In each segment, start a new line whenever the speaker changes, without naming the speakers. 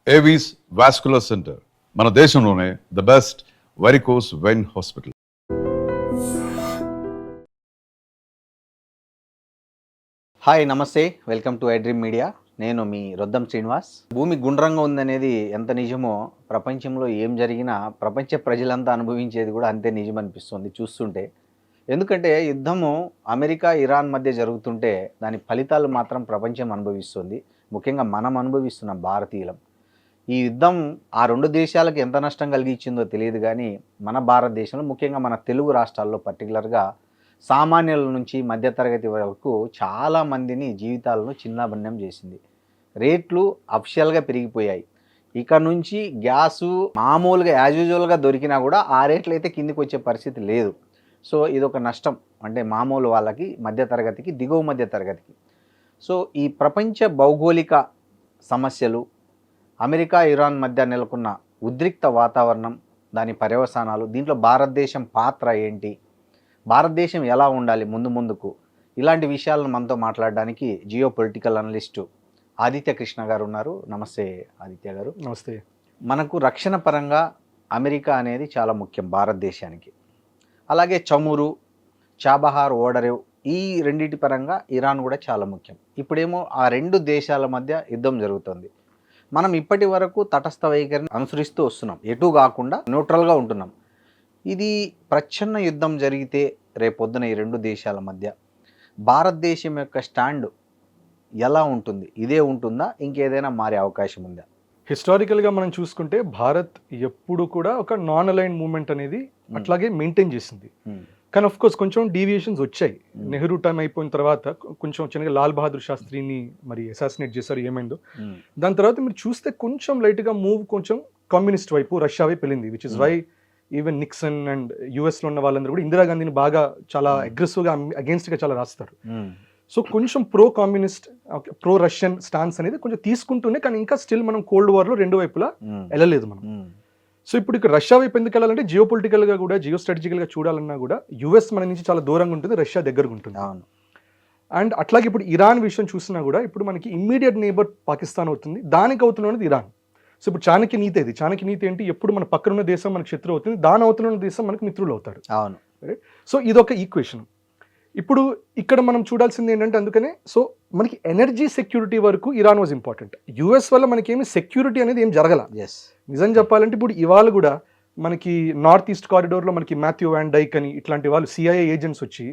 Avis vascular centre మన దేశంలోనే the best varicose vein hospital.
Hi నమస్తే, వెల్కమ్ టు ఐడ్రీమ్ మీడియా. నేను మీ రొద్దం శ్రీనివాస్. భూమి గుండ్రంగా ఉందనేది ఎంత నిజమో ప్రపంచంలో ఏం జరిగినా ప్రపంచ ప్రజలంతా అనుభవించేది కూడా అంతే నిజం అనిపిస్తుంది చూస్తుంటే. ఎందుకంటే యుద్ధము అమెరికా ఇరాన్ మధ్య జరుగుతుంటే దాని ఫలితాలు మాత్రం ప్రపంచం అనుభవిస్తుంది, ముఖ్యంగా మనం అనుభవిస్తున్నాం భారతీయులం. ఈ యుద్ధం ఆ రెండు దేశాలకు ఎంత నష్టం కలిగించిందో తెలియదు, కానీ మన భారతదేశంలో ముఖ్యంగా మన తెలుగు రాష్ట్రాల్లో పర్టికులర్గా సామాన్యుల నుంచి మధ్యతరగతి వరకు చాలామందిని జీవితాలను చిన్నాభిన్నం చేసింది. రేట్లు అఫిషియల్గా పెరిగిపోయాయి. ఇక నుంచి గ్యాసు మామూలుగా యాజ్ యూజువల్గా దొరికినా కూడా ఆ రేట్లు అయితే కిందికి వచ్చే పరిస్థితి లేదు. సో ఇదొక నష్టం, అంటే మామూలు వాళ్ళకి, మధ్యతరగతికి, దిగువ మధ్యతరగతికి. సో ఈ ప్రపంచ భౌగోళిక సమస్యలు, అమెరికా ఇరాన్ మధ్య నెలకొన్న ఉద్రిక్త వాతావరణం, దాని పర్యవసానాలు, దీంట్లో భారతదేశం పాత్ర ఏంటి, భారతదేశం ఎలా ఉండాలి ముందుకు, ఇలాంటి విషయాలను మనతో మాట్లాడడానికి geo political analyst Aditya Krishna గారు ఉన్నారు. నమస్తే ఆదిత్య గారు.
నమస్తే.
మనకు రక్షణ పరంగా అమెరికా అనేది చాలా ముఖ్యం భారతదేశానికి. అలాగే చమురు, చాబహార్, ఓడరేవ్, ఈ రెండింటి పరంగా ఇరాన్ కూడా చాలా ముఖ్యం. ఇప్పుడేమో ఆ రెండు దేశాల మధ్య యుద్ధం జరుగుతుంది. మనం ఇప్పటి వరకు తటస్థ వైఖరిని అనుసరిస్తూ వస్తున్నాం, ఎటు కాకుండా న్యూట్రల్గా ఉంటున్నాం. ఇది ప్రచ్ఛన్న యుద్ధం జరిగితే రేపొద్దున ఈ రెండు దేశాల మధ్య భారతదేశం యొక్క స్టాండ్ ఎలా ఉంటుంది? ఇదే ఉంటుందా, ఇంకేదైనా మారే అవకాశం ఉందా?
హిస్టారికల్గా మనం చూసుకుంటే భారత్ ఎప్పుడు కూడా ఒక నాన్ అలైన్ మూవ్మెంట్ అనేది అట్లాగే మెయింటైన్ చేసింది. కానీ ఆఫ్ కోర్స్ కొంచెం డీవియేషన్స్ వచ్చాయి. నెహ్రూ టైం అయిపోయిన తర్వాత కొంచెం చిన్నగా లాల్ బహదూర్ శాస్త్రిని మరి అసాసినేట్ చేశారు, ఏమైందో. దాని తర్వాత మీరు చూస్తే కొంచెం లైట్గా మూవ్ కొంచెం కమ్యూనిస్ట్ వైపు, రష్యా వైపు వెళ్ళింది. Which is why even Nixon and యుఎస్లో ఉన్న వాళ్ళందరూ కూడా ఇందిరాగాంధీని బాగా చాలా అగ్రెసివ్గా అగేన్స్ట్గా చాలా రాస్తారు. సో కొంచెం pro communist, pro Russian stance అనేది కొంచెం తీసుకుంటూనే, కానీ ఇంకా స్టిల్ మనం కోల్డ్ వార్లో రెండు వైపులా వెళ్ళలేదు మనం. సో ఇప్పుడు ఇక్కడ రష్యా వైపు ఎందుకు వెళ్ళాలంటే జియో పొలిటికల్గా కూడా, జియో స్ట్రాటజికల్గా చూడాలన్నా కూడా యుఎస్ మన నుంచి చాలా దూరంగా ఉంటుంది, రష్యా దగ్గరగా ఉంటుంది. అండ్ అట్లాగే ఇప్పుడు ఇరాన్ విషయం చూసినా కూడా ఇప్పుడు మనకి ఇమ్మీడియట్ నేబర్ పాకిస్తాన్ అవుతుంది, దానికి అవుతున్నది ఇరాన్. సో ఇప్పుడు చాణక్య నీతి ఇది. చాణక్య నీతి ఏంటి? ఎప్పుడు మన పక్కన ఉన్న దేశం మనకి శత్రువు అవుతుంది, దాని అవుతున్న దేశం మనకి మిత్రులు అవుతారు.
అవును.
సో ఇదొక ఈక్వేషన్. ఇప్పుడు ఇక్కడ మనం చూడాల్సింది ఏంటంటే, అందుకనే సో మనకి ఎనర్జీ సెక్యూరిటీ వరకు ఇరాన్ వాజ్ ఇంపార్టెంట్. యుఎస్ వల్ల మనకేమి సెక్యూరిటీ అనేది ఏం జరగల. నిజం చెప్పాలంటే ఇప్పుడు ఇవాళ కూడా మనకి నార్త్ ఈస్ట్ కారిడోర్లో మనకి మాథ్యూ వ్యాన్ డైక్ అని ఇట్లాంటి వాళ్ళు సిఐఏ ఏజెంట్స్ వచ్చి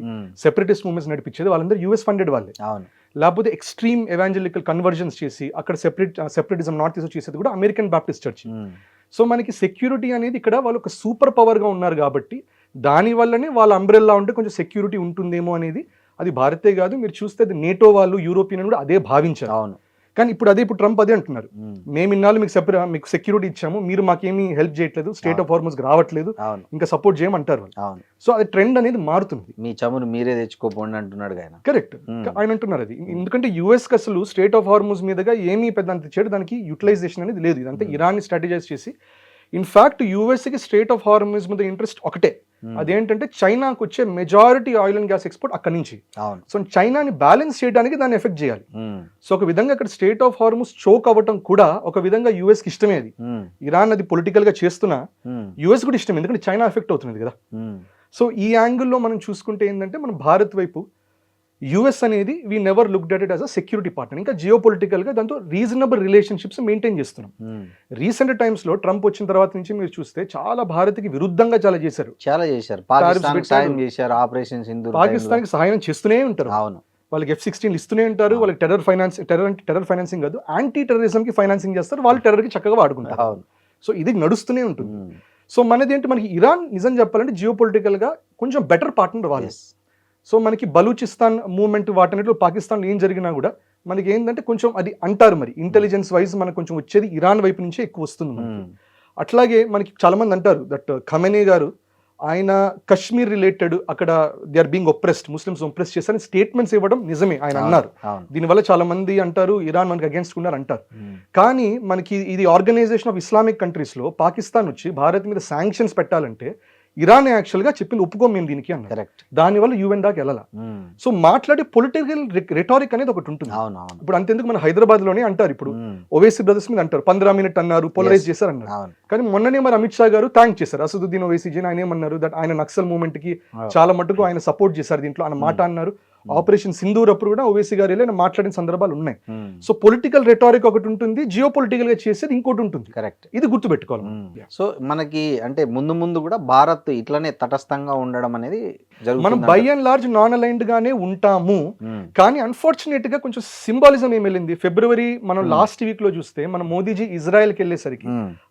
సెపరేటిస్ట్ మూవ్మెంట్స్ నడిపించేది వాళ్ళందరూ యుఎస్ ఫండెడ్ వాళ్ళే. లేకపోతే ఎక్స్ట్రీమ్ ఎవాంజలికల్ కన్వర్జన్స్ చేసి అక్కడ సెపరేటిజం నార్త్ ఈస్ట్ చేసేది కూడా అమెరికన్ బాప్టిస్ట్ చర్చ్. సో మనకి సెక్యూరిటీ అనేది ఇక్కడ వాళ్ళు ఒక సూపర్ పవర్గా ఉన్నారు కాబట్టి దానివల్లనే వాళ్ళ అంబ్రెల్లా ఉంటే కొంచెం సెక్యూరిటీ ఉంటుందేమో అనేది. అది భారతే కాదు, మీరు చూస్తే అది నేటో వాళ్ళు, యూరోపియన్ కూడా అదే భావించారు. అవును. కానీ ఇప్పుడు ట్రంప్ అదే అంటున్నారు, మేము ఇన్నాళ్ళు మీకు సెక్యూరిటీ ఇచ్చాము, మీరు మాకేమీ హెల్ప్ చేయట్లేదు, స్టేట్ ఆఫ్ హార్మస్ రావట్లేదు, ఇంకా సపోర్ట్ చేయమంటారు వాళ్ళు. సో అది ట్రెండ్ అనేది మారుతుంది.
మీ చమురు మీరే తెచ్చుకోపోండి అంటున్నాడు ఆయన.
కరెక్ట్, ఆయన అంటున్నారు అది. ఎందుకంటే యుఎస్కి అసలు స్టేట్ ఆఫ్ హార్మస్ మీదుగా ఏమీ పెద్ద అంత చేయడం, దానికి యూటిలైజేషన్ అనేది లేదు. ఇదంతా ఇరాన్ని స్ట్రాటజైజ్ చేసి, ఇన్ఫాక్ట్ యుఎస్కి స్టేట్ ఆఫ్ హార్మస్ మీద ఇంట్రెస్ట్ ఒకటే, అదేంటంటే చైనాకు వచ్చే majority oil and gas export అక్కడి నుంచి. సో చైనాని బ్యాలెన్స్ చేయడానికి దాన్ని ఎఫెక్ట్ చేయాలి. సో ఒక విధంగా అక్కడ స్టేట్ ఆఫ్ హార్మస్ చోక్ అవ్వటం కూడా ఒక విధంగా యుఎస్ కి ఇష్టమే. అది ఇరాన్ అది పొలిటికల్ గా చేస్తున్నా యుఎస్ కూడా ఇష్టం, ఎందుకంటే చైనా ఎఫెక్ట్ అవుతుంది కదా. సో ఈ యాంగిల్లో మనం చూసుకుంటే ఏంటంటే, మన భారత్ వైపు యుఎస్ అనేది we never looked at it as a security partner. ఇంకా జియో పొలిటికల్ గా దాంతో రీజనబుల్ రిలేషన్షిప్స్ మెయింటైన్ చేస్తున్నాం. రీసెంట్ టైమ్స్ లో ట్రంప్ వచ్చిన తర్వాత నుంచి మీరు చూస్తే చాలా భారత్కి విరుద్ధంగా చాలా చేశారు. పాకిస్తాన్కి సహాయం చేస్తూనే ఉంటారు. వాళ్ళకి F-16 ఇస్తూనే ఉంటారు, వాళ్ళకి టెర్రర్ ఫైనాన్సింగ్ కాదు, యాంటీ టెర్రరిజం కి ఫైనాన్సింగ్ చేస్తారు, వాళ్ళు టెర్రర్ కి చక్కగా వాడుకుంటారు. సో ఇది నడుస్తూనే ఉంటుంది. సో మనది ఏంటి, మనకి ఇరాన్ నిజం చెప్పాలంటే జియో పొలిటికల్ గా కొంచెం బెటర్ పార్ట్నర్ వాళ్ళు. సో మనకి బలూచిస్తాన్ మూవ్మెంట్ వాటన్నిటిలో పాకిస్తాన్లో ఏం జరిగినా కూడా మనకి ఏంటంటే కొంచెం అది అంటారు, మరి ఇంటెలిజెన్స్ వైజ్ మనకు కొంచెం వచ్చేది ఇరాన్ వైపు నుంచే ఎక్కువ వస్తుంది మనకి. అట్లాగే మనకి చాలా మంది అంటారు దట్ ఖమేనీ గారు ఆయన కశ్మీర్ రిలేటెడ్ అక్కడ they are being oppressed, Muslims oppress చేశారని స్టేట్మెంట్స్ ఇవ్వడం నిజమే, ఆయన అన్నారు. దీనివల్ల చాలా మంది అంటారు ఇరాన్ మనకి అగేన్స్ట్ ఉన్నారు అంటారు. కానీ మనకి ఇది ఆర్గనైజేషన్ ఆఫ్ ఇస్లామిక్ కంట్రీస్ లో పాకిస్తాన్ వచ్చి భారత్ మీద శాంక్షన్స్ పెట్టాలంటే ఇరాన్ యాక్చువల్గా చెప్పింది ఒప్పుకోం మేము దీనికి అన్నారు.
కరెక్ట్.
దానివల్ల యుఎన్ దాకా వెళ్ళాల. సో మాట్లాడే పొలిటికల్ రెటారిక్ అనేది ఒకటి ఉంటుంది.
అవును అవును.
ఇప్పుడు అంతెందుకు మన హైదరాబాద్ లోనే అంటారు, ఇప్పుడు ఓవైసీ బ్రదర్స్ మీద అంటారు 15 మినిట్ అన్నారు, పోలరైజ్ చేశారు అన్నారు.
అవును.
కానీ మొన్ననే మరి అమిత్ షా గారు థ్యాంక్ చేశారు అసదుద్దీన్ ఓవైసీ. ఆయన ఏమన్నారు, దట్ ఆయన నక్సల్ మూవ్మెంట్ కి చాలా మటుకు ఆయన సపోర్ట్ చేశారు దీంట్లో అన్న మాట అన్నారు. ఆపరేషన్ సింధూర్ అప్పుడు కూడా ఓవైసీ గారు వెళ్ళి మాట్లాడిన సందర్భాలు ఉన్నాయి. సో పొలిటికల్ రెటారిక్ ఒకటి ఉంటుంది, జియో పొలిటికల్ గా చేసేది ఇంకోటి ఉంటుంది.
కరెక్ట్.
ఇది గుర్తుపెట్టుకోవాలి.
సో మనకి అంటే ముందు కూడా భారత్ ఇట్లనే తటస్థంగా ఉండడం అనేది
మనం
జరుగుతుంది.
By and large non aligned గానే ఉంటాము. కానీ అన్ఫార్చునేట్ గా కొంచెం సింబాలిజం ఏం వెళ్ళింది. ఫిబ్రవరి మనం లాస్ట్ వీక్ లో చూస్తే మన మోదీజీ ఇజ్రాయెల్ కి వెళ్ళేసరికి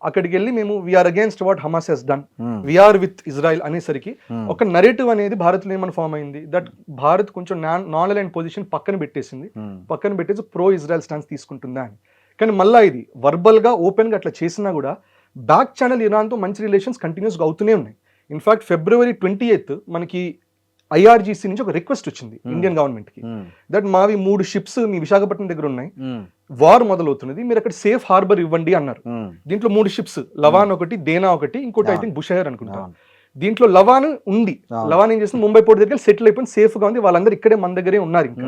అక్కడికి వెళ్ళి మేము we are against what Hamas has done, we are with Israel అనేసరికి ఒక నరేటివ్ అనేది భారత్ లో ఏమని ఫామ్ అయింది, దట్ భారత్ కొంచెం నాన్ అలైన్ పొజిషన్ పక్కన పెట్టేసి ప్రో ఇజ్రాయెల్ స్టాన్స్ తీసుకుంటుందా అని. కానీ మళ్ళా ఇది వర్బల్ గా ఓపెన్ గా అట్లా చేసినా కూడా బ్యాక్ ఛానల్ ఇరాన్ తో మంచి రిలేషన్స్ కంటిన్యూస్ గా అవుతూనే ఉన్నాయి. ఇన్ఫాక్ట్ ఫిబ్రవరి 28 మనకి IRGC నుంచి ఒక రిక్వెస్ట్ వచ్చింది ఇండియన్ గవర్నమెంట్ కి, దట్ మావి 3 షిప్స్ మీ విశాఖపట్నం దగ్గర ఉన్నాయి, వార్ మొదలవుతున్నది, మీరు అక్కడ సేఫ్ హార్బర్ ఇవ్వండి అన్నారు. దీంట్లో 3 షిప్స్, లవాన్ ఒకటి, దేనా ఒకటి, ఇంకోటి ఐ థింక్ బుషైర్ అనుకుంటా. దీంట్లో లవాన్ ఉంది. లవాన్ ఏం చేస్తుంది, ముంబై పోర్ట్ దగ్గర సెటిల్ అయిపోయింది, సేఫ్ గా ఉంది, వాళ్ళందరూ ఇక్కడే మన దగ్గరే ఉన్నారు. ఇంకా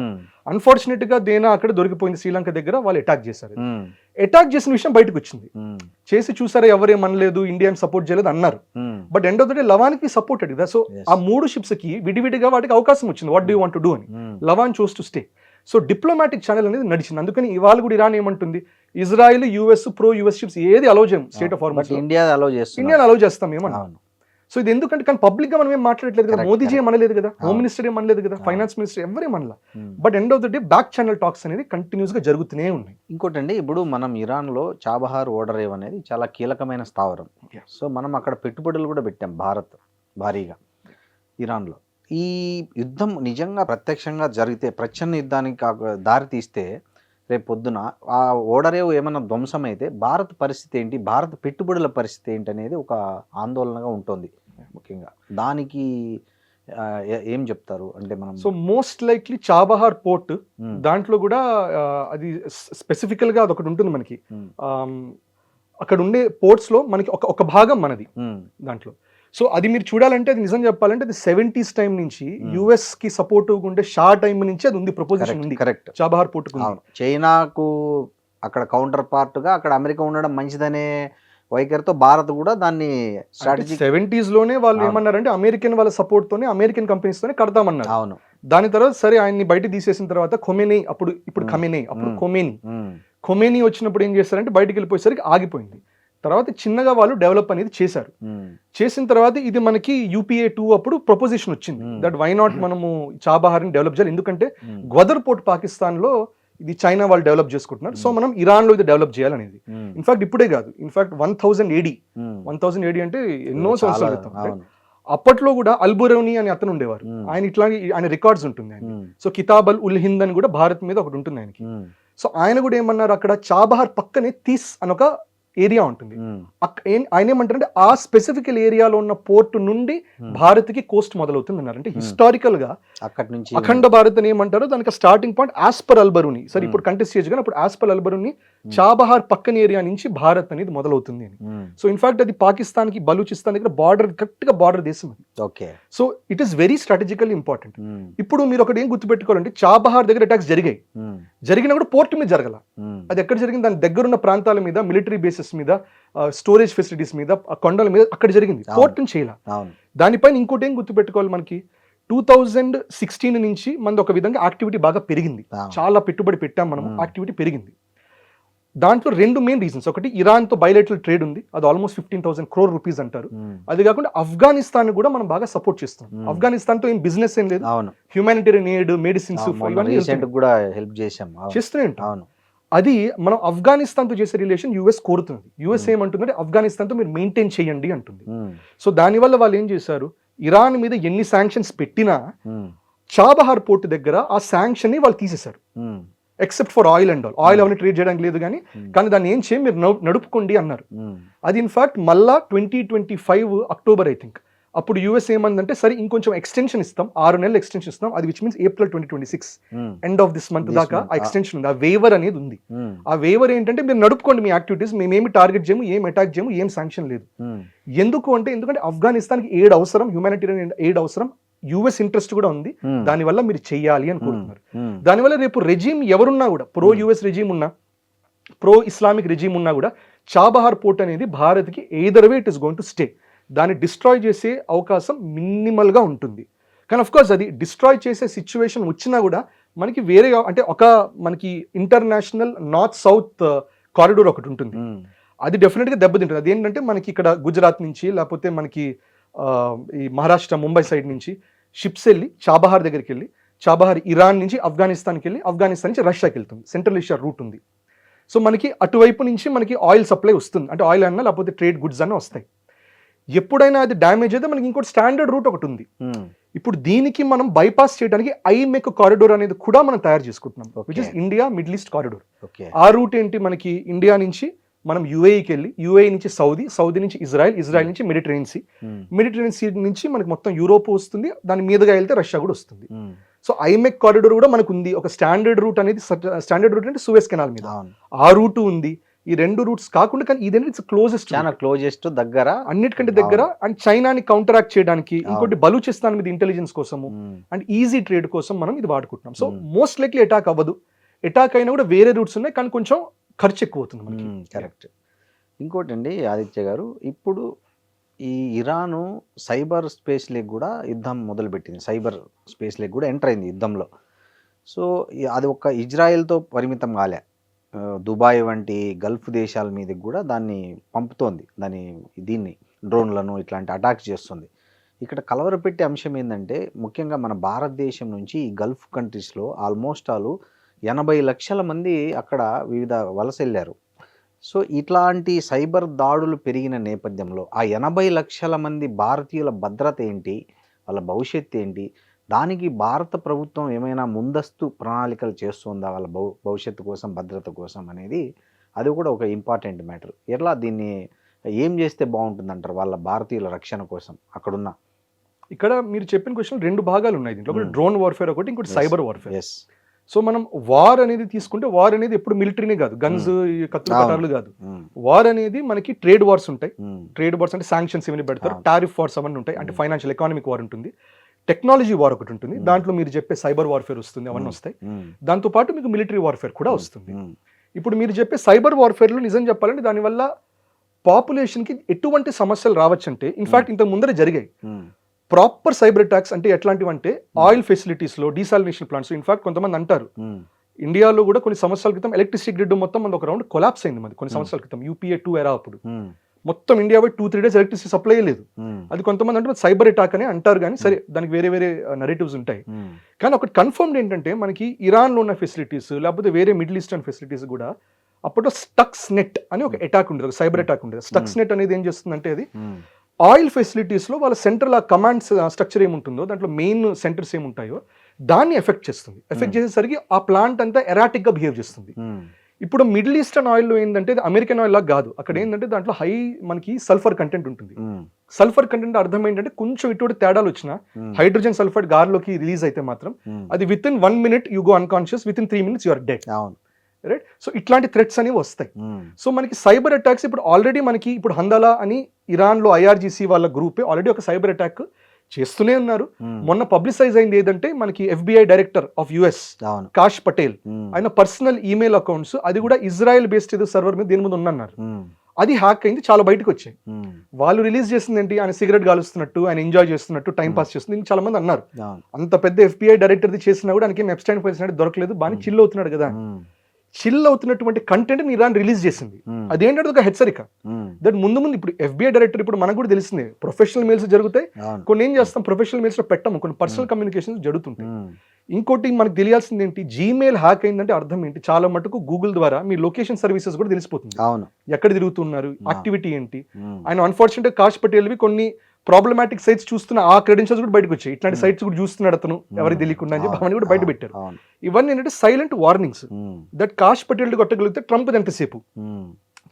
అన్ఫార్చునేట్ గా దేనా అక్కడ దొరికిపోయింది, శ్రీలంక దగ్గర. వాళ్ళు అటాక్ చేశారు. అటాక్ చేసిన విషయం బయటకు వచ్చింది. చేసి చూసారా ఎవరేమనలేదు, ఇండియా సపోర్ట్ చేయలేదు అన్నారు. But end of the day Lavan కి సపోర్ట్ అడిగిందా. సో ఆ 3 షిప్స్ కి విడివిడిగా వాటికి అవకాశం వచ్చింది, what do you want to do అని. Lavan chose to stay. So diplomatic channel అనేది నడిచింది. అందుకని ఇవాళ కూడా ఇరాన్ ఏమంటుంది, Israel US pro US ships ఏది అలౌ చేయం strait of Hormuz,
India
allow చేస్తాం ఏమన్నా. సో ఇది ఎందుకంటే కానీ పబ్లిక్ గా మనం ఏం మాట్లాడలేదు కదా, మోదీజీ ఏమనలేదు కదా, హోమ్ మినిస్టర్ ఏమనలేదు కదా, ఫైనాన్స్ మినిస్టర్ ఎవరేమనలా. But end of the day back channel talks అనేది కంటిన్యూస్ గా జరుగుతూనే ఉన్నాయి.
ఇంకోటండి, ఇప్పుడు మనం ఇరాన్ లో చాబహార్ ఓడరేవ్ అనేది చాలా కీలకమైన స్థావరం. సో మనం అక్కడ పెట్టుబడులు కూడా పెట్టాం భారత్ భారీగా ఇరాన్లో. ఈ యుద్ధం నిజంగా ప్రత్యక్షంగా జరిగితే, ప్రచ్ఛన్న యుద్ధానికి దారి తీస్తే రేపు పొద్దున ఆ ఓడరేవు ఏమైనా ధ్వంసం అయితే భారత్ పరిస్థితి ఏంటి, భారత్ పెట్టుబడుల పరిస్థితి ఏంటి అనేది ఒక ఆందోళనగా ఉంటుంది. ముఖ్యంగా దానికి ఏం చెప్తారు అంటే మనం.
So most likely Chabahar port, దాంట్లో కూడా అది స్పెసిఫికల్ గా అదొకటి ఉంటుంది మనకి. అక్కడ ఉండే పోర్ట్స్ లో మనకి ఒక భాగం మనది దాంట్లో. సో అది మీరు చూడాలంటే, అది నిజం చెప్పాలంటే అది 70s టైం నుంచి యుఎస్ కి సపోర్టివ్ ఉండే షా టైం నుంచి అది ఉంది, ప్రపోజిషన్ ఉంది.
కరెక్ట్.
చాబహార్ పోర్ట్
చైనాకు అక్కడ కౌంటర్ పార్ట్ గా అక్కడ అమెరికా ఉండడం మంచిదనే వైఖరితో భారత్ కూడా దాన్ని స్ట్రాటజీ
70s లోనే వాళ్ళు ఏమన్నారంటే అమెరికన్ వాళ్ళ సపోర్ట్ తోనే అమెరికన్ కంపెనీస్ తోనే కడతామన్నారు.
అవును.
దాని తర్వాత సరే ఆయన్ని బయట తీసేసిన తర్వాత ఖొమేనీ, అప్పుడు ఖొమేనీ వచ్చినప్పుడు ఏం చేస్తారంటే బయటకు వెళ్ళిపోయేసరికి ఆగిపోయింది. తర్వాత చిన్నగా వాళ్ళు డెవలప్ అనేది చేశారు. చేసిన తర్వాత ఇది మనకి UPA 2 అప్పుడు ప్రపోజిషన్ వచ్చింది, దట్ వై నాట్ మనము చాబహార్ని డెవలప్ చేయాలి, ఎందుకంటే గ్వదర్ పోర్ట్ పాకిస్తాన్ లో ఇది చైనా వాళ్ళు డెవలప్ చేసుకుంటున్నారు, సో మనం ఇరాన్ లో ఇది డెవలప్ చేయాలనేది. ఇన్ఫాక్ట్ ఇప్పుడే కాదు, ఇన్ఫాక్ట్ 1000 AD అంటే ఎన్నో సంవత్సరాల క్రితం. అప్పట్లో కూడా అల్బురౌని అని అతను ఉండేవారు, ఆయన రికార్డ్స్ ఉంటుంది ఆయన. సో కితాబ్ అల్ ఉల్ హింద్ అని కూడా భారత్ మీద ఒకటి ఉంటుంది ఆయనకి. సో ఆయన కూడా ఏమన్నారు, అక్కడ చాబహార్ పక్కనే తీస్ అని ఒక ఏరియా ఉంటుంది. ఆయన ఏమంటారంటే ఆ స్పెసిఫికల్ ఏరియాలో ఉన్న పోర్ట్ నుండి భారత్ కి కోస్ట్ మొదలవుతుంది అన్నారు. అంటే హిస్టారికల్ గా అక్కడి నుంచి అఖండ భారత్ అని ఏమంటారో దానికి స్టార్టింగ్ పాయింట్ ఆస్పర్ అల్బరుని. సరే ఇప్పుడు కంటెస్ట్ చేయొచ్చు కానీ అప్పుడు ఆస్పర్ అల్బరుని చాబహార్ పక్కన ఏరియా నుంచి భారత్ అనేది మొదలవుతుంది అని. సో ఇన్ఫాక్ట్ అది పాకిస్తాన్ కి బలూచిస్తాన్ దగ్గర బార్డర్, కరెక్ట్ గా బార్డర్ దేశం అది.
Okay.
So it is very strategical important. ఇప్పుడు మీరు ఒకటి ఏం గుర్తుపెట్టుకోవాలంటే, చాబహార్ దగ్గర అటాక్స్ జరిగినా కూడా పోర్ట్ మీద జరగల. అది ఎక్కడ జరిగింది, దాని దగ్గరున్న ప్రాంతాల మీద, మిలిటరీ బేసెస్ మీద, స్టోరేజ్ ఫెసిలిటీస్ మీద, కొండల మీద అక్కడ జరిగింది, పోర్ట్ చేయాల. దానిపైన ఇంకోటి ఏం గుర్తుపెట్టుకోవాలి, మనకి 2016 నుంచి మనది ఒక విధంగా యాక్టివిటీ బాగా పెరిగింది, చాలా పెట్టుబడి పెట్టాం మనం, యాక్టివిటీ పెరిగింది. దాంట్లో 2 మెయిన్ రీజన్స్. ఒకటి ఇరాన్ తో బైలేటరల్ ట్రేడ్ ఉంది, అది ఆల్మోస్ట్ 15,000 crore rupees అంటారు. అది కాకుండా ఆఫ్ఘనిస్తాన్ కూడా మనం బాగా సపోర్ట్ చేస్తాం. ఆఫ్ఘనిస్తాన్ తో ఏం బిజినెస్ ఏం లేదు, హ్యూమానిటేరియన్ ఎయిడ్, మెడిసిన్స్ చేస్తూనే ఉంటాం. అది మనం ఆఫ్ఘనిస్తాన్ తో చేసే రిలేషన్ యుఎస్ కోరుతుంది. యుఎస్ ఏమంటుందంటే ఆఫ్ఘనిస్తాన్ తో మీరు మెయింటైన్ చేయండి అంటుంది. సో దానివల్ల వాళ్ళు ఏం చేశారు, ఇరాన్ మీద ఎన్ని శాంక్షన్స్ పెట్టినా చాబహార్ పోర్ట్ దగ్గర ఆ శాంక్షన్ ని వాళ్ళు తీసేశారు, except for oil and oil అవన్నీ ట్రేడ్ చేయడానికి లేదు కానీ దాన్ని ఏం చేయం, మీరు నడుపుకోండి అన్నారు. అది ఇన్ఫాక్ట్ మళ్ళా 2025 అక్టోబర్ ఐ థింక్ అప్పుడు యూఎస్ ఏమందంటే సరే ఇంకొంచెం ఎక్స్టెన్షన్ ఇస్తాం, 6 నెలలు ఎక్స్టెన్షన్ ఇస్తాం, అది which means April 2026 end of this month దాకా ఆ ఎక్స్టెన్షన్ ఉంది, ఆ వేవర్ అనేది ఉంది. ఆ వేవర్ ఏంటంటే మీరు నడుపుకోండి మీ యాక్టివిటీస్, మేమేమి టార్గెట్ చేయము, ఏం అటాక్ చేయము, ఏం శాంక్షన్ లేదు. ఎందుకంటే ఆఫ్ఘనిస్తాన్కి ఎయిడ్ అవసరం, హ్యూమానిటేరియన్ ఎయిడ్ అవసరం, యుఎస్ ఇంట్రెస్ట్ కూడా ఉంది, దానివల్ల మీరు చెయ్యాలి అనుకుంటున్నారు. దానివల్ల రేపు రెజీమ్ ఎవరున్నా కూడా, ప్రో యుఎస్ రెజీమ్ ఉన్నా, ప్రో ఇస్లామిక్ రెజీమ్ ఉన్నా కూడా చాబహార్ పోర్ట్ అనేది భారత్కి either way it is going to stay. దాన్ని డిస్ట్రాయ్ చేసే అవకాశం మినిమల్గా ఉంటుంది. కానీ ఆఫ్ కోర్స్ అది డిస్ట్రాయ్ చేసే సిచ్యువేషన్ వచ్చినా కూడా మనకి వేరే అంటే మనకి ఇంటర్నేషనల్ నార్త్ సౌత్ కారిడోర్ ఒకటి ఉంటుంది, అది డెఫినెట్గా దెబ్బతింటుంది. అదేంటంటే మనకి ఇక్కడ గుజరాత్ నుంచి లేకపోతే మనకి ఈ మహారాష్ట్ర ముంబై సైడ్ నుంచి షిప్స్ వెళ్ళి చాబహార్ దగ్గరికి వెళ్ళి, చాబహార్ ఇరాన్ నుంచి ఆఫ్ఘనిస్తాన్కి వెళ్ళి, ఆఫ్ఘనిస్తాన్ నుంచి రష్యాకి వెళ్తుంది, సెంట్రల్ ఏషియా రూట్ ఉంది. సో మనకి అటువైపు నుంచి మనకి ఆయిల్ సప్లై వస్తుంది, అంటే ఆయిల్ అన్నా లేకపోతే ట్రేడ్ గుడ్స్ అన్న వస్తాయి. ఎప్పుడైనా అది డ్యామేజ్ అయితే మనకి ఇంకోటి స్టాండర్డ్ రూట్ ఒకటి ఉంది. ఇప్పుడు దీనికి మనం బైపాస్ చేయడానికి ఐమెక్ కారిడోర్ అనేది కూడా మనం తయారు చేసుకుంటున్నాం, which is India middle east corridor. ఆ రూట్ ఏంటి, మనకి ఇండియా నుంచి మనం యుఏఈకి వెళ్ళి, యుఏఈ నుంచి సౌదీ నుంచి ఇజ్రాయెల్ నుంచి మెడిటరేనియన్ సీ నుంచి మనకి మొత్తం యూరోప్ వస్తుంది, దాని మీదుగా వెళ్తే రష్యా కూడా వస్తుంది. సో ఐమెక్ కారిడోర్ కూడా మనకు ఉంది. ఒక స్టాండర్డ్ రూట్ అనేది, స్టాండర్డ్ రూట్ అంటే సూయజ్ కెనాల్ మీద ఆ రూట్ ఉంది. ఈ 2 రూట్స్ కాకుండా కానీ ఇదేంటి ఇట్స్ క్లోజెస్ట్ దగ్గర, అన్నిటికంటే దగ్గర. అండ్ చైనాని కౌంటరాక్ట్ చేయడానికి, ఇంకోటి బలూచిస్తాన్ మీద ఇంటెలిజెన్స్ కోసము అండ్ ఈజీ ట్రేడ్ కోసం మనం ఇది వాడుకుంటున్నాం. సో మోస్ట్ లైక్లీ అటాక్ అవ్వదు, అటాక్ అయినా కూడా వేరే రూట్స్ ఉన్నాయి, కానీ కొంచెం ఖర్చు ఎక్కువ అవుతుంది మనకి.
కరెక్ట్. ఇంకోటి అండి ఆదిత్య గారు, ఇప్పుడు ఈ ఇరాను సైబర్ స్పేస్ లేక్ కూడా యుద్ధం మొదలుపెట్టింది, సైబర్ స్పేస్ లేక్ కూడా ఎంటర్ అయింది యుద్ధంలో. సో అది ఒక ఇజ్రాయెల్తో పరిమితం కాలే, దుబాయ్ వంటి గల్ఫ్ దేశాల మీదకి కూడా దాన్ని పంపుతోంది, దీన్ని డ్రోన్లను ఇట్లాంటి అటాక్ చేస్తుంది. ఇక్కడ కలవరపెట్టే అంశం ఏంటంటే, ముఖ్యంగా మన భారతదేశం నుంచి ఈ గల్ఫ్ కంట్రీస్లో ఆల్మోస్ట్ 80 లక్షల మంది అక్కడ వివిధ వలస వెళ్ళారు. సో ఇట్లాంటి సైబర్ దాడులు పెరిగిన నేపథ్యంలో ఆ 80 లక్షల మంది భారతీయుల భద్రత ఏంటి, వాళ్ళ భవిష్యత్తు ఏంటి, దానికి భారత ప్రభుత్వం ఏమైనా ముందస్తు ప్రణాళికలు చేస్తుందా వాళ్ళ భవిష్యత్తు కోసం, భద్రత కోసం అనేది, అది కూడా ఒక ఇంపార్టెంట్ మ్యాటర్. ఎట్లా దీన్ని ఏం చేస్తే బాగుంటుంది అంటారు వాళ్ళ భారతీయుల రక్షణ కోసం అక్కడున్న?
ఇక్కడ మీరు చెప్పిన క్వశ్చన్ 2 భాగాలు ఉన్నాయి దీంట్లో, ఒకటి డ్రోన్ వార్ఫేర్, ఒకటి ఇంకోటి సైబర్ వార్ఫేర్. సో మనం వార్ అనేది తీసుకుంటే, వార్ అనేది ఎప్పుడు మిలిటరీనే కాదు, గన్స్ కత్తులు కటార్లు కాదు. వార్ అనేది మనకి ట్రేడ్ వార్స్ ఉంటాయి, ట్రేడ్ వార్స్ అంటే శాంక్షన్స్ ఏమైనా పెడతారు, టారిఫ్ వార్స్ అవన్నీ ఉంటాయి, అంటే ఫైనాన్షియల్ ఎకానమిక్ వార్ ఉంటుంది, టెక్నాలజీ వార్ ఒకటి ఉంటుంది, దాంట్లో మీరు చెప్పే సైబర్ వార్ఫేర్ వస్తుంది, అవన్నీ వస్తాయి. దాంతోపాటు మీకు మిలిటరీ వార్ఫేర్ కూడా వస్తుంది. ఇప్పుడు మీరు చెప్పే సైబర్ వార్ఫేర్లో నిజం చెప్పాలంటే దానివల్ల పాపులేషన్కి ఎటువంటి సమస్యలు రావచ్చంటే, ఇన్ఫాక్ట్ ఇంతకు ముందరే జరిగాయి ప్రాపర్ సైబర్ అటాక్స్. అంటే ఎట్లాంటివి అంటే ఆయిల్ ఫెసిలిటీస్లో, డీసాలినేషన్ ప్లాంట్స్. ఇన్ఫాక్ట్ కొంతమంది అంటారు ఇండియాలో కూడా కొన్ని సంవత్సరాల క్రితం ఎలక్ట్రిసిటీ గ్రిడ్ మొత్తం ఒక రౌండ్ కొలాప్స్ అయింది మనది కొన్ని సంవత్సరాల క్రితం, UPA 2 ఎరా. అప్పుడు మొత్తం ఇండియా 2-3 డేస్ ఎలక్ట్రిసిటీ సప్లై లేదు. అది కొంతమంది అంటే సైబర్ అటాక్ అని అంటారు, కానీ సరే దానికి వేరే వేరే నరేటివ్స్ ఉంటాయి. కానీ ఒకటి కన్ఫర్మ్డ్ ఏంటంటే, మనకి ఇరాన్లో ఉన్న ఫెసిలిటీస్ లేకపోతే వేరే మిడిల్ ఈస్టర్న్ ఫెసిలిటీస్ కూడా అప్పట్లో స్టక్స్ నెట్ అని ఒక అటాక్ ఉండేది, ఒక సైబర్ అటాక్ ఉండేది. స్టక్స్ నెట్ అనేది ఏం చేస్తుందంటే, అది ఆయిల్ ఫెసిలిటీస్లో వాళ్ళ సెంట్రల్ ఆ కమాండ్స్ స్ట్రక్చర్ ఏముంటుందో, దాంట్లో మెయిన్ సెంటర్స్ ఏముంటాయో దాన్ని ఎఫెక్ట్ చేస్తుంది. ఎఫెక్ట్ చేసేసరికి ఆ ప్లాంట్ అంతా ఎరాటిక్గా బిహేవ్ చేస్తుంది. ఇప్పుడు మిడిల్ ఈస్టర్న్ ఆయిల్లో ఏంటంటే అమెరికన్ ఆయిల్ లాగా కాదు, అక్కడ ఏంటంటే దాంట్లో హై మనకి సల్ఫర్ కంటెంట్ ఉంటుంది. సల్ఫర్ కంటెంట్ అర్థం ఏంటంటే, కొంచెం ఇటువంటి తేడాలు వచ్చినా హైడ్రోజన్ సల్ఫైడ్ గాలిలోకి రిలీజ్ అయితే మాత్రం అది within 1 minute you go unconscious, within 3 minutes you are dead. Right. So ఇట్లాంటి థ్రెట్స్ అనేవి వస్తాయి. సో మనకి సైబర్ అటాక్స్ ఇప్పుడు ఆల్రెడీ మనకి ఇప్పుడు హందాలా అని ఇరాన్లో IRGC వాళ్ళ గ్రూపే ఆల్రెడీ ఒక సైబర్ అటాక్ చేస్తూనే ఉన్నారు. మొన్న పబ్లిసైజ్ అయింది ఏదంటే, మనకి FBI director of US Kash Patel, ఆయన పర్సనల్ ఈమెయిల్ అకౌంట్స్, అది కూడా ఇజ్రాయెల్ బేస్డ్ ఏదో సర్వర్ మీద దేని మీద ఉన్నారు, అది హ్యాక్ అయింది, చాలా బయటకు వచ్చాయి. వాళ్ళు రిలీజ్ చేసింది ఏంటి, ఆయన సిగరెట్ కాలుస్తున్నట్టు, ఆయన ఎంజాయ్ చేస్తున్నట్టు, టైం పాస్ చేస్తుంది, చాలా మంది అన్నారు. అంత పెద్ద FBI డైరెక్టర్ది చేసినా కూడా ఆయనకి ఎప్స్టైన్ ఫైల్స్ అనేది దొరకలేదు, బాగా చిల్ అవుతున్నాడు కదా. చిల్ అవుతున్నటువంటి కంటెంట్ ఇరాన్ రిలీజ్ చేసింది. అదేంటంటే ఒక హెచ్చరిక. దట్ ముందు ఇప్పుడు FBI డైరెక్టర్, ఇప్పుడు మనకు కూడా తెలిసిందే ప్రొఫెషనల్ మెయిల్స్ జరుగుతాయి, కొన్ని ఏం చేస్తాం ప్రొఫెషనల్ మెయిల్స్ లో పెట్టాము, కొన్ని పర్సనల్ కమ్యూనికేషన్స్ జరుగుతుంటాయి. ఇంకోటి మనకు తెలియాల్సింది ఏంటి, జీమెయిల్ హ్యాక్ అయిందంటే అర్థం ఏంటి, చాలా మటుకు గూగుల్ ద్వారా మీ లొకేషన్ సర్వీసెస్ కూడా తెలిసిపోతుంది, ఎక్కడ తిరుగుతున్నారు, యాక్టివిటీ ఏంటి. ఆయన అన్ఫార్చునేట్ కాష్ పటేల్వి కొన్ని ప్రాబ్లమాటిక్ సైట్స్ చూస్తున్న ఆ క్రెడెన్షియల్స్ కూడా బయటకు వచ్చాయి, ఇట్లాంటి సైట్స్ కూడా చూస్తున్నాడు అతను ఎవరికి తెలియకుండా అని చెప్పి అవన్నీ కూడా బయట పెట్టారు. ఇవన్నీ ఏంటంటే silent warnings. That Kash Patel కొట్టగలిగితే ట్రంప్ ఎంతసేపు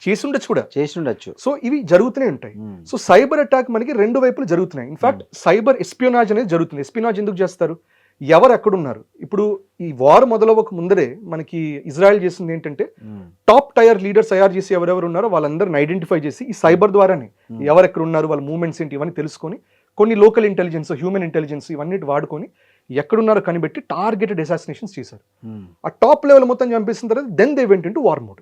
చేసి ఉండొచ్చు కూడా.
చేసి ఉండొచ్చు.
సో ఇవి జరుగుతూనే ఉంటాయి. సో సైబర్ అటాక్ మనకి రెండు వైపులు జరుగుతున్నాయి. ఇన్ఫాక్ట్ సైబర్ ఎస్పియోనాజ్ అనేది జరుగుతుంది. ఎస్పియోనాజ్ ఎందుకు చేస్తారు? ఎవరు ఎక్కడున్నారు? ఇప్పుడు ఈ వార్ మొదలవ్వక ముందరే మనకి ఇజ్రాయెల్ చేసింది ఏంటంటే టాప్ టైర్ లీడర్స్ తయారు చేసి ఎవరెవరు ఉన్నారో వాళ్ళందరిని ఐడెంటిఫై చేసి ఈ సైబర్ ద్వారానే ఎవరెక్కడ ఉన్నారు, వాళ్ళ మూవ్మెంట్స్ ఏంటి ఇవన్నీ తెలుసుకొని కొన్ని లోకల్ ఇంటెలిజెన్స్, హ్యూమన్ ఇంటెలిజెన్స్ ఇవన్నీ వాడుకొని ఎక్కడున్నారో కనిపెట్టి టార్గెటెడ్ అసాసినేషన్స్ చేశారు. ఆ టాప్ లెవెల్ మొత్తం చంపేసిన తర్వాత then they went into war mode.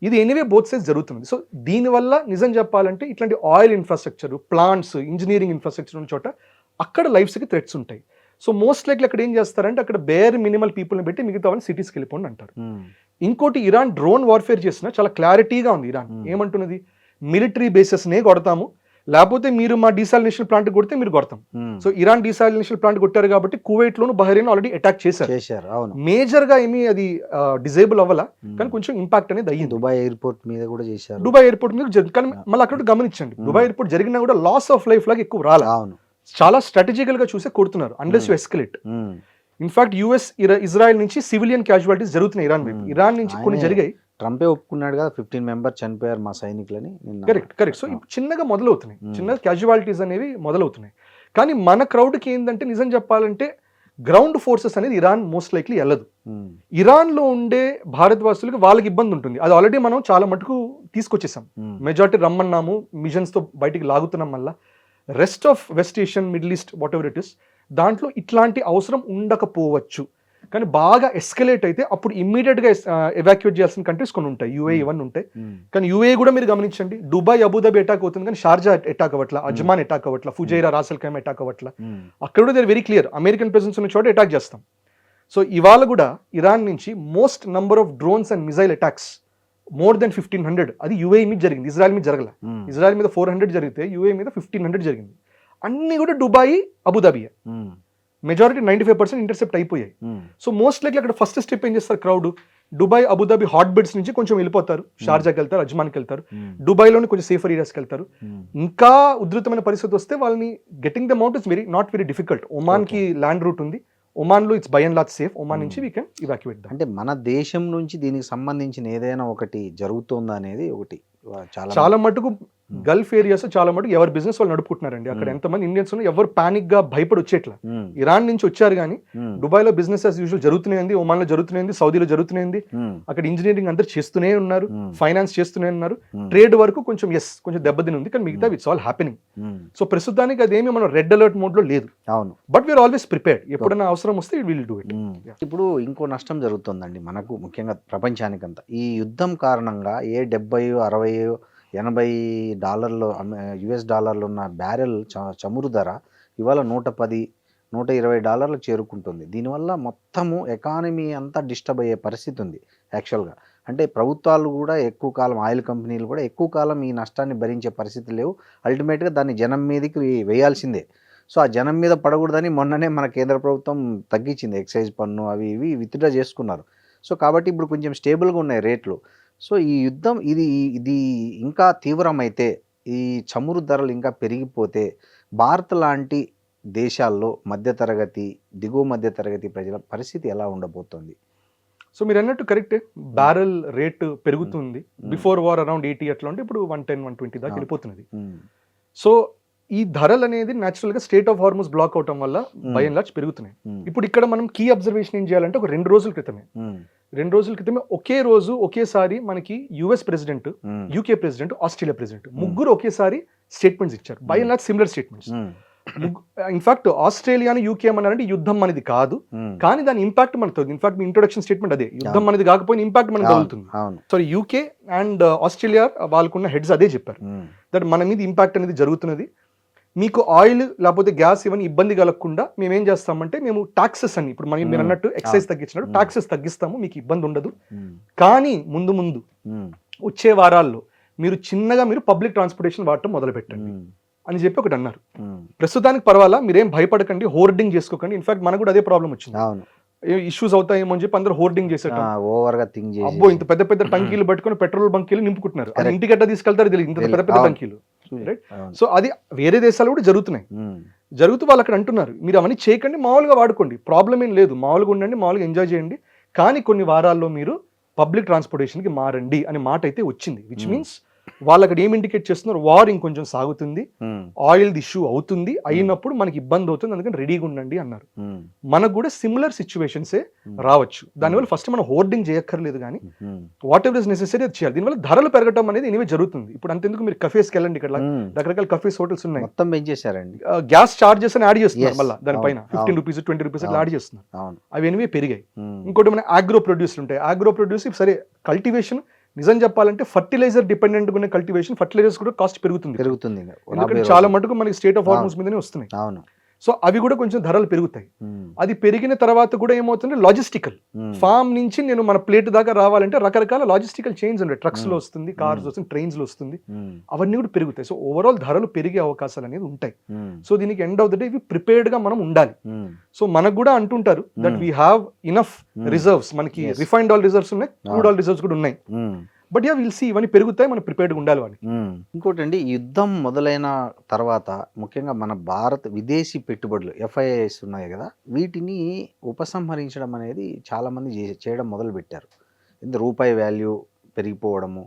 ఇది ఎనీవే బోత్ సైడ్స్ జరుగుతుంది. సో దీనివల్ల నిజం చెప్పాలంటే ఇట్లాంటి oil infrastructure, plants, engineering infrastructure ఉన్న చోట అక్కడ లైఫ్స్కి థ్రెట్స్ ఉంటాయి. సో మోస్ట్ లైక్లీ అక్కడ ఏం చేస్తారంటే అక్కడ బేర్ మినిమల్ పీపుల్ని పెట్టి మిగతా వాళ్ళని సిటీస్కి వెళ్ళిపోండి అంటారు. ఇంకోటి ఇరాన్ డ్రోన్ వార్ఫేర్ చేసిన చాలా క్లారిటీగా ఉంది. ఇరాన్ ఏమంటున్నది, మిలిటరీ బేసెస్నే కొడతాము, లేకపోతే మీరు మా డీసాలినేషన్ ప్లాంట్ కొడితే మీరు కొడతాం. సో ఇరాన్ డీసాలినేషన్ ప్లాంట్ కొట్టారు కాబట్టి కువైట్ లోను, బహ్రెయిన్ ఆల్రెడీ అటాక్ చేశారు. మేజర్ గా ఏమి అది డిజేబుల్ అవ్వాల, కానీ కొంచెం ఇంపాక్ట్ అనేది అయ్యింది.
దుబాయ్ ఎయిర్పోర్ట్ మీద కూడా చేశారు.
దుబాయ్ ఎయిర్పోర్ట్ మీద జరిగింది, కానీ మళ్ళీ అక్కడ గమనించండి, దుబాయ్ ఎయిర్పోర్ట్ జరిగినా కూడా లాస్ ఆఫ్ లైఫ్ లాగా ఎక్కువ రాలే. చాలా స్ట్రాటజికల్ గా చూసే కొడుతున్నారు unless you escalate. In fact US Israel నుంచి సివిలియన్ క్యాజువాలిటీస్ జరుగుతున్నాయి ఇరాన్ వైపు. ఇరాన్ నుంచి కొన్ని జరిగాయి.
ట్రంపే ఒప్పుకున్నాడు కదా 15 మెంబర్స్ చనిపోయారు మా సైనికులని.
కరెక్ట్. సో ఇప్పుడు చిన్నగా మొదలవుతున్నాయి, చిన్నగా క్యాజువాలిటీస్ అనేవి మొదలవుతున్నాయి. కానీ మన క్రౌడ్కి ఏంటంటే నిజం చెప్పాలంటే గ్రౌండ్ ఫోర్సెస్ అనేది ఇరాన్ మోస్ట్ లైక్లీ వెళ్ళదు. ఇరాన్ లో ఉండే భారతవాసులకు వాళ్ళకి ఇబ్బంది ఉంటుంది. అది ఆల్రెడీ మనం చాలా మటుకు తీసుకొచ్చేసాం. మెజారిటీ రమ్మన్నాము, మిషన్స్ తో బయటికి లాగుతున్నాం. మళ్ళీ rest of west Asian, middle east, what ever it is, దాంట్లో ఇట్లాంటి అవసరం ఉండకపోవచ్చు. కానీ బాగా ఎస్కలేట్ అయితే అప్పుడు ఇమ్మీడియట్ గా ఎవాక్యుయేట్ చేయాల్సిన కంట్రీస్ కొన్ని ఉంటాయి, యూఏ ఇవన్నీ ఉంటాయి. కానీ యూఏ కూడా మీరు గమనించండి, దుబాయ్, అబుదాబి అటాక్ అవుతుంది, కానీ షార్జా అటాక్ అవ్వట్ల, అజ్మాన్ అటాక్ అవ్వట్ల, ఫుజైరా, రాసల్ ఖైమా అటాక్ అవ్వట్ల. అక్కడ కూడా వెరీ క్లియర్, అమెరికన్ ప్రెసెన్స్ ఉన్న చోట అటాక్ చేస్తాం. సో ఇవాళ కూడా ఇరాన్ నుంచి most number of drones and missile attacks more than 1500 అది యూఏ మీద జరిగింది, ఇజ్రాయెల్ మీద జరగల. ఇజ్రాయెల్ మీద 400 జరిగితే యూఏ మీద 1500 జరిగింది. అన్ని కూడా దుబాయ్, అబుదాబియే. మెజారిటీ 95% ఇంటర్సెప్ట్ అయిపోయాయి. సో మోస్ట్ లైక్లీ అక్కడ ఫస్ట్ స్టెప్ ఏం చేస్తారు crowd, Dubai, Abu Dhabi hot beds నుంచి కొంచెం వెళ్ళిపోతారు, షార్జాకి వెళ్తారు, అజ్మాన్కి వెళ్తారు, దుబాయ్లోని కొంచెం సేఫర్ ఏరియాస్కి వెళ్తారు. ఇంకా ఉధృతమైన పరిస్థితి వస్తే వాళ్ళని getting them out is not very difficult. ఒమాన్కి ల్యాండ్ రూట్ ఉంది, ఒమాన్లో it's by and large safe. Oman నుంచి వీ కెన్ ఇవాక్యుయేట్ దమ్.
అంటే మన దేశం నుంచి దీనికి సంబంధించిన ఏదైనా ఒకటి జరుగుతుందా అనేది ఒకటి
చాలా మటుకు గల్ఫ్ ఏరియాస్ చాలా మటుకు ఎవరు బిజినెస్ వాళ్ళు నడుపుకుంటున్నారండి. అక్కడ ఎంతమంది ఇండియన్స్ ఉన్నా ఎవరు పానిక్ గా భయపడి వచ్చేట్లా. ఇరాన్ నుంచి వచ్చారు కానీ దుబాయ్ లో బిజినెస్ యాజ్ యూజువల్ జరుగుతుంది, ఒమాన్ లో జరుగుతుంది, సౌదీలో జరుగుతుంది. అక్కడ ఇంజనీరింగ్ అందరు చేస్తూనే ఉన్నారు, ఫైనాన్స్ చేస్తూనే ఉన్నారు. ట్రేడ్ వరకు కొంచెం కొంచెం దెబ్బతిని ఉంది, కానీ మిగతా ఇట్స్ ఆల్ హ్యాపెనింగ్. సో ప్రస్తుతానికి అదేమి మనం రెడ్ అలర్ట్ మోడ్ లో లేదు.
అవును,
బట్ వీఆర్ ఆల్వేస్ ప్రిపేర్డ్. ఎప్పుడైనా అవసరం వస్తే విల్ డూ ఇట్.
ఇప్పుడు ఇంకో నష్టం జరుగుతుందండి మనకు, ముఖ్యంగా ప్రపంచానికంతా. ఈ యుద్ధం కారణంగా $70, $60, $80 US డాలర్లు ఉన్న బ్యారెల్ చమురు ధర ఇవాళ $110, $120 చేరుకుంటుంది. దీనివల్ల మొత్తము ఎకానమీ అంతా డిస్టర్బ్ అయ్యే పరిస్థితి ఉంది యాక్చువల్గా. అంటే ప్రభుత్వాలు కూడా ఎక్కువ కాలం, ఆయిల్ కంపెనీలు కూడా ఎక్కువ కాలం ఈ నష్టాన్ని భరించే పరిస్థితి లేవు. అల్టిమేట్గా దాన్ని జనం మీదకి వేయాల్సిందే. సో ఆ జనం మీద పడకూడదని మొన్ననే మన కేంద్ర ప్రభుత్వం తగ్గించింది, ఎక్సైజ్ పన్ను అవి ఇవి విత్డ్రా చేసుకున్నారు. సో కాబట్టి ఇప్పుడు కొంచెం స్టేబుల్గా ఉన్నాయి రేట్లు. సో ఈ యుద్ధం ఇది ఇంకా తీవ్రమైతే, ఈ చమురు ధరలు ఇంకా పెరిగిపోతే భారత్ లాంటి దేశాల్లో మధ్యతరగతి, దిగువ మధ్యతరగతి ప్రజల పరిస్థితి ఎలా ఉండబోతోంది?
సో మీరు అన్నట్టు కరెక్టే, బ్యారెల్ రేట్ పెరుగుతుంది. బిఫోర్ వార్ అరౌండ్ 80 అట్లా ఉంటే ఇప్పుడు 110, 120 దాకా వెళ్ళిపోతున్నది. సో ఈ ధరలు అనేది న్యాచురల్ గా స్టేట్ ఆఫ్ హార్మోస్ బ్లాక్ అవటం వల్ల బై అండ్ లార్జ్ పెరుగుతున్నాయి. ఇప్పుడు ఇక్కడ మనం కీ అబ్జర్వేషన్ ఏం చేయాలంటే, ఒక 2 రోజుల క్రితమే ఒకే రోజు ఒకేసారి మనకి US president, UK president, Australia president ముగ్గురు ఒకేసారి స్టేట్మెంట్స్ ఇచ్చారు. By and large similar statements. In fact ఆస్ట్రేలియాని యూకే అన్నారంటే యుద్ధం అనేది కాదు, కానీ దాని ఇంపాక్ట్ మనకు, ఇన్ఫాక్ట్ మీ ఇంట్రొడక్షన్ స్టేట్మెంట్ అదే, యుద్ధం అనేది కాకపోయినా ఇంపాక్ట్ మనకు తగులుతుంది. సో యూకే అండ్ ఆస్ట్రేలియా వాళ్ళకున్న హెడ్స్ అదే చెప్పారు, దట్ మన మీద ఇంపాక్ట్ అనేది జరుగుతున్నది. మీకు ఆయిల్ లేకపోతే గ్యాస్ ఇవన్నీ ఇబ్బంది కలగకుండా మేము ఏం చేస్తామంటే, మేము టాక్సెస్ అని, ఇప్పుడు మీరు అన్నట్టు ఎక్సైజ్ తగ్గించినట్టు టాక్సెస్ తగ్గిస్తాము, మీకు ఇబ్బంది ఉండదు. కానీ ముందు వచ్చే వారాల్లో మీరు చిన్నగా పబ్లిక్ ట్రాన్స్పోర్టేషన్ వాడటం మొదలు పెట్టండి అని చెప్పి ఒకటి అన్నారు. ప్రస్తుతానికి పర్వాలా, మీరేం భయపడకండి, హోర్డింగ్ చేసుకోకండి. ఇన్ఫాక్ట్ మనకు కూడా అదే ప్రాబ్లం వచ్చింది, ఇష్యూస్ అవుతాయేమో అని చెప్పి అందరూ హోర్డింగ్ చేసేట, అబ్బో ఇంత పెద్ద పెద్ద టంకీలు పట్టుకొని పెట్రోల్ బంకీలు నింపుకుంటున్నారు. ఇంటికి ఎట్లా తీసుకెళ్తారు తెలియదు, ఇంత పెద్ద పెద్ద టంకీలు. రైట్. సో అది వేరే దేశాలు కూడా జరుగుతూ వాళ్ళు అక్కడ అంటున్నారు, మీరు అవన్నీ చేయకండి, మామూలుగా వాడుకోండి, ప్రాబ్లం ఏం లేదు, మామూలుగా ఉండండి, మామూలుగా ఎంజాయ్ చేయండి. కానీ కొన్ని వారాల్లో మీరు పబ్లిక్ ట్రాన్స్పోర్టేషన్కి మారండి అనే మాట అయితే వచ్చింది, విచ్ మీన్స్ వాళ్ళు అక్కడ ఏం ఇండికేట్ చేస్తున్నారు, వార్ ఇంకొంచెం సాగుతుంది, ఆయిల్ ఇష్యూ అవుతుంది, అయినప్పుడు మనకి ఇబ్బంది అవుతుంది, అందుకని రెడీగా ఉండండి అన్నారు. మనకు కూడా సిమిలర్ సిచ్యువేషన్సే రావచ్చు. దానివల్ల ఫస్ట్ మనం హోర్డింగ్ చేయక్కర్లేదు, కానీ వాట్ ఎవర్ ఇస్ నెసెసరీ అది చేయాలి. దీనివల్ల ధరలు పెరగడం అనేది ఎనివే జరుగుతుంది. ఇప్పుడు అంతెందుకు మీరు కఫేస్కి వెళ్ళండి, ఇక్కడ రకరకాల కఫేస్ హోటల్స్ ఉన్నాయి,
మొత్తం పెంచేశారండి.
గ్యాస్ చార్జెస్ అని యాడ్ చేస్తున్నారు, మళ్ళీ దానిపైన 15 రూపీస్ 20 రూపీస్ అట్లా యాడ్ చేస్తున్నారు. అవి ఎనివే పెరిగాయి. ఇంకోటి మన ఆగ్రో ప్రొడ్యూస్లు ఉంటాయి. ఆగ్రో ప్రొడ్యూస్ సరే కల్టివేషన్ నిజం చెప్పాలంటే ఫర్టిలైజర్ డిపెండెంట్ ఉన్న కల్టివేషన్, ఫర్టిలైజర్స్ కూడా కాస్ట్ పెరుగుతుంది, ఎందుకంటే చాలా మటుకు మనకి స్టేట్ ఆఫ్ హార్మోన్స్ మీదనే వస్తున్నాయి.
అవును.
సో అవి కూడా కొంచెం ధరలు పెరుగుతాయి. అది పెరిగిన తర్వాత కూడా ఏమవుతుంది, లాజిస్టికల్ ఫామ్ నుంచి నేను మన ప్లేట్ దాకా రావాలంటే రకరకాల లాజిస్టికల్ చైన్స్ ఉంటాయి, ట్రక్స్ లో వస్తుంది, కార్స్ వస్తుంది, ట్రైన్స్ లో వస్తుంది, అవన్నీ కూడా పెరుగుతాయి. సో ఓవరాల్ ధరలు పెరిగే అవకాశాలు అనేది ఉంటాయి. సో దీనికి ఎండ్ ఆఫ్ ద డే ఇవి ప్రిపేర్డ్ గా మనం ఉండాలి. సో మనకు కూడా అంటుంటారు that we have enough reserves, మనకి రిఫైన్డ్ ఆయిల్ రిజర్వ్స్ ఉన్నాయి, క్రూడ్ ఆయిల్ రిజర్వ్స్ కూడా ఉన్నాయి. బట్ యా విల్ సీ ఇవన్నీ పెరుగుతాయి, మనం ప్రిపేర్డ్గా ఉండాలి వాడిని.
ఇంకోటి అండి, యుద్ధం మొదలైన తర్వాత ముఖ్యంగా మన భారత్ విదేశీ పెట్టుబడులు FIIs ఉన్నాయి కదా, వీటిని ఉపసంహరించడం అనేది చాలామంది చేయడం మొదలుపెట్టారు. రూపాయి వాల్యూ పెరిగిపోవడము,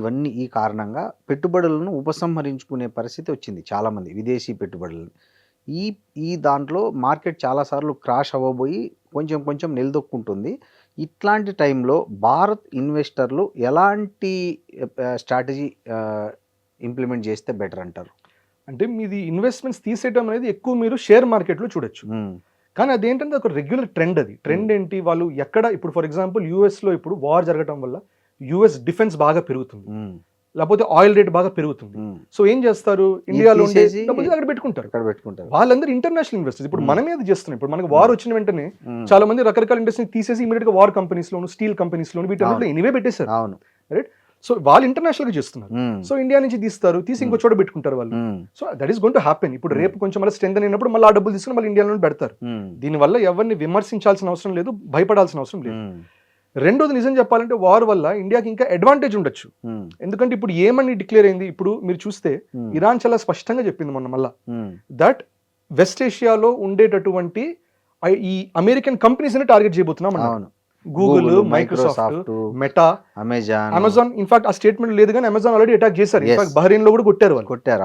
ఇవన్నీ ఈ కారణంగా పెట్టుబడులను ఉపసంహరించుకునే పరిస్థితి వచ్చింది చాలామంది విదేశీ పెట్టుబడులను. ఈ దాంట్లో మార్కెట్ చాలాసార్లు క్రాష్ అవ్వబోయి కొంచెం కొంచెం నిలదొక్కుంటుంది. ఇట్లాంటి టైంలో భారత్ ఇన్వెస్టర్లు ఎలాంటి స్ట్రాటజీ ఇంప్లిమెంట్ చేస్తే బెటర్ అంటారు?
అంటే మీది ఇన్వెస్ట్మెంట్స్ తీసేయడం అనేది ఎక్కువ మీరు షేర్ మార్కెట్లో చూడొచ్చు, కానీ అదేంటంటే ఒక రెగ్యులర్ ట్రెండ్. అది ట్రెండ్ ఏంటి, వాళ్ళు ఎక్కడ ఇప్పుడు ఫర్ ఎగ్జాంపుల్ యూఎస్లో ఇప్పుడు వార్ జరగడం వల్ల యుఎస్ డిఫెన్స్ బాగా పెరుగుతుంది, లేకపోతే ఆయిల్ రేట్ బాగా పెరుగుతుంది. సో ఏం చేస్తారు, ఇండియాలో అక్కడ పెట్టుకుంటారు. వాళ్ళందరూ ఇంటర్నేషనల్ ఇన్వెస్టర్స్. ఇప్పుడు మనం ఏది చేస్తున్నాం, ఇప్పుడు మనకు వార్ వచ్చిన వెంటనే చాలా మంది రకరకాల ఇండస్ట్రీ తీసేసి ఇమీడియట్ గా వార్ కంపెనీస్ లోను, స్టీల్ కంపెనీస్ లోను, వీటి ఎనివే పెట్టేశారు. రైట్. సో వాళ్ళు ఇంటర్నేషనల్ గా చేస్తున్నారు. సో ఇండియా నుంచి తీసి ఇంకో చోట పెట్టుకుంటారు వాళ్ళు. So that is going to happen. ఇప్పుడు రేపు కొంచెం మళ్ళీ స్ట్రెంత్ అయినప్పుడు మళ్ళీ ఆ డబ్బులు తీసుకుని మళ్ళీ ఇండియాలో పెడతారు. దీనివల్ల ఎవరిని విమర్శించాల్సిన అవసరం లేదు, భయపడాల్సిన అవసరం లేదు. రెండోది నిజం చెప్పాలంటే వార్ వల్ల ఇండియాకి ఇంకా అడ్వాంటేజ్ ఉండొచ్చు, ఎందుకంటే ఇప్పుడు ఏమని డిక్లేర్ అయింది, ఇప్పుడు మీరు చూస్తే ఇరాన్ చాలా స్పష్టంగా చెప్పింది మొన్న మళ్ళా దట్ వెస్ట్ ఏషియాలో ఉండేటటువంటి ఈ అమెరికన్ కంపెనీస్ ని టార్గెట్ చేయబోతున్నాం. Google, Microsoft, meta, Amazon in fact ఆ స్టేట్మెంట్ లేదు, కానీ అమెజాన్ ఆల్రెడీ అటాక్ చేశారు. ఇన్ఫాక్ట్ బహ్రెయిన్ లో కూడా కొట్టారు.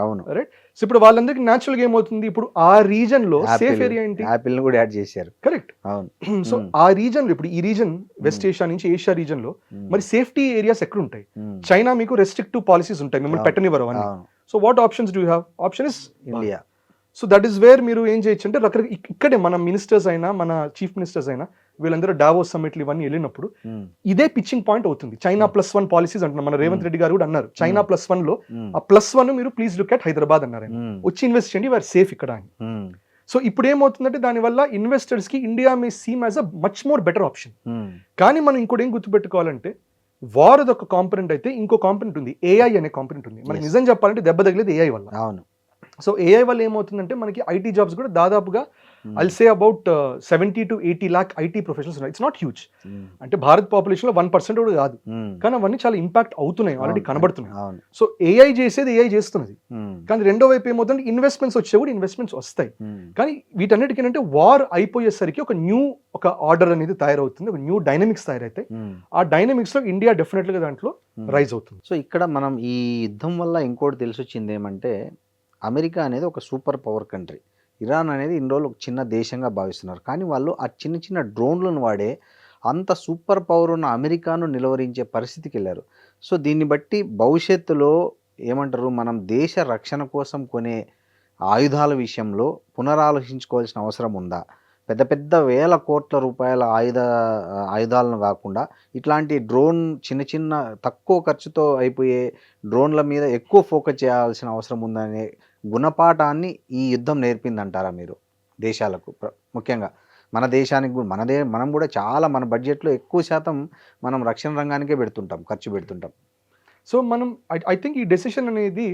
అవును. రైట్. సో ఇప్పుడు వాళ్ళందరికీ న్యాచురల్ గా ఏమవుతుంది, ఇప్పుడు ఆ రీజన్ లో సేఫ్ ఏరియా ఏంటి,
యాపిల్ ని కూడా యాడ్ చేశారు.
కరెక్ట్. సో ఆ రీజన్ లో ఇప్పుడు ఈ రీజన్ వెస్ట్ ఏషియా నుంచి ఏషియా రీజన్ లో మరి సేఫ్టీ ఏరియాస్ ఎక్కడ ఉంటాయి? చైనా మీకు రెస్ట్రిక్టివ్ పాలసీస్ ఉంటాయి, మిమ్మల్ని పెట్టనివ్వరు అని. So what options do you have? Option is India. So that is where మీరు ఏం చేయొచ్చు అంటే రకరకాల ఇక్కడే మన మినిస్టర్స్ అయినా, మన చీఫ్ మినిస్టర్స్ అయినా, వీళ్ళందరూ డావోస్ సమ్మిట్లు ఇవన్నీ వెళ్ళినప్పుడు ఇదే పిచ్చింగ్ పాయింట్ అవుతుంది. చైనా +1 పాలసీస్ అంటున్నారు. మన రేవంత్ రెడ్డి గారు కూడా అన్నారు, చైనా +1 లో ఆ +1 మీరు ప్లీజ్ లుక్ అట్ హైదరాబాద్ అన్నారు. వచ్చి ఇన్వెస్ట్ చేయండి, వారు సేఫ్ ఇక్కడ అని. సో ఇప్పుడు ఏమవుతుందంటే దానివల్ల ఇన్వెస్టర్స్ కి India May seam as a much more better option. కానీ మనం ఇంకోటి ఏం గుర్తుపెట్టుకోవాలంటే, వార్ ఒక కాంపొనెంట్ అయితే ఇంకో కాంపొనెంట్ ఉంది, AI అనే కాంపొనెంట్ ఉంది. మనకి నిజం చెప్పాలంటే దెబ్బ తగిలేదు AI వల్ల.
అవును.
సో AI వల్ల ఏమవుతుందంటే మనకి IT జాబ్స్ కూడా దాదాపుగా I'll say about 70 to 80 lakh IT professionals ఉన్నాయి. ఇట్స్ నాట్ హ్యూజ్, అంటే భారత్ పాపులేషన్ లో 1% కూడా కాదు, కానీ అవన్నీ చాలా ఇంపాక్ట్ అవుతున్నాయి, ఆల్రెడీ కనబడుతున్నాయి. సో AI చేసేది AI చేస్తున్నది, కానీ రెండో వైపు ఏమవుతుందంటే ఇన్వెస్ట్మెంట్స్ వచ్చే కూడా ఇన్వెస్ట్మెంట్స్ వస్తాయి. కానీ వీటన్నిటికీ అంటే వార్ అయిపోయేసరికి ఒక ఆర్డర్ అనేది తయారవుతుంది, ఒక న్యూ డైనమిక్స్ తయారైతాయి. ఆ డైనమిక్స్ లో ఇండియా డెఫినెట్ గా దాంట్లో రైజ్ అవుతుంది.
సో ఇక్కడ మనం ఈ యుద్ధం వల్ల ఇంకోటి తెలిసి వచ్చింది ఏమంటే, అమెరికా అనేది ఒక సూపర్ పవర్ కంట్రీ, ఇరాన్ అనేది ఇన్ని రోజులు ఒక చిన్న దేశంగా భావిస్తున్నారు, కానీ వాళ్ళు ఆ చిన్న చిన్న డ్రోన్లను వాడే అంత సూపర్ పవర్ ఉన్న అమెరికాను నిలువరించే పరిస్థితికి వెళ్ళారు. సో దీన్ని బట్టి భవిష్యత్తులో ఏమంటారు, మనం దేశ రక్షణ కోసం కొనే ఆయుధాల విషయంలో పునరాలోచించుకోవాల్సిన అవసరం ఉందా? పెద్ద పెద్ద వేల కోట్ల రూపాయల ఆయుధాలను కాకుండా ఇట్లాంటి డ్రోన్ చిన్న తక్కువ ఖర్చుతో అయిపోయే డ్రోన్ల మీద ఎక్కువ ఫోకస్ చేయాల్సిన అవసరం ఉందనే గుణపాఠాన్ని ఈ యుద్ధం నేర్పిందంటారా మీరు దేశాలకు? ముఖ్యంగా మన దేశానికి మనం కూడా చాలా మన బడ్జెట్లో ఎక్కువ శాతం మనం రక్షణ రంగానికే ఖర్చు పెడుతుంటాం.
సో మనం ఐ థింక్ ఈ డెసిషన్ అనేది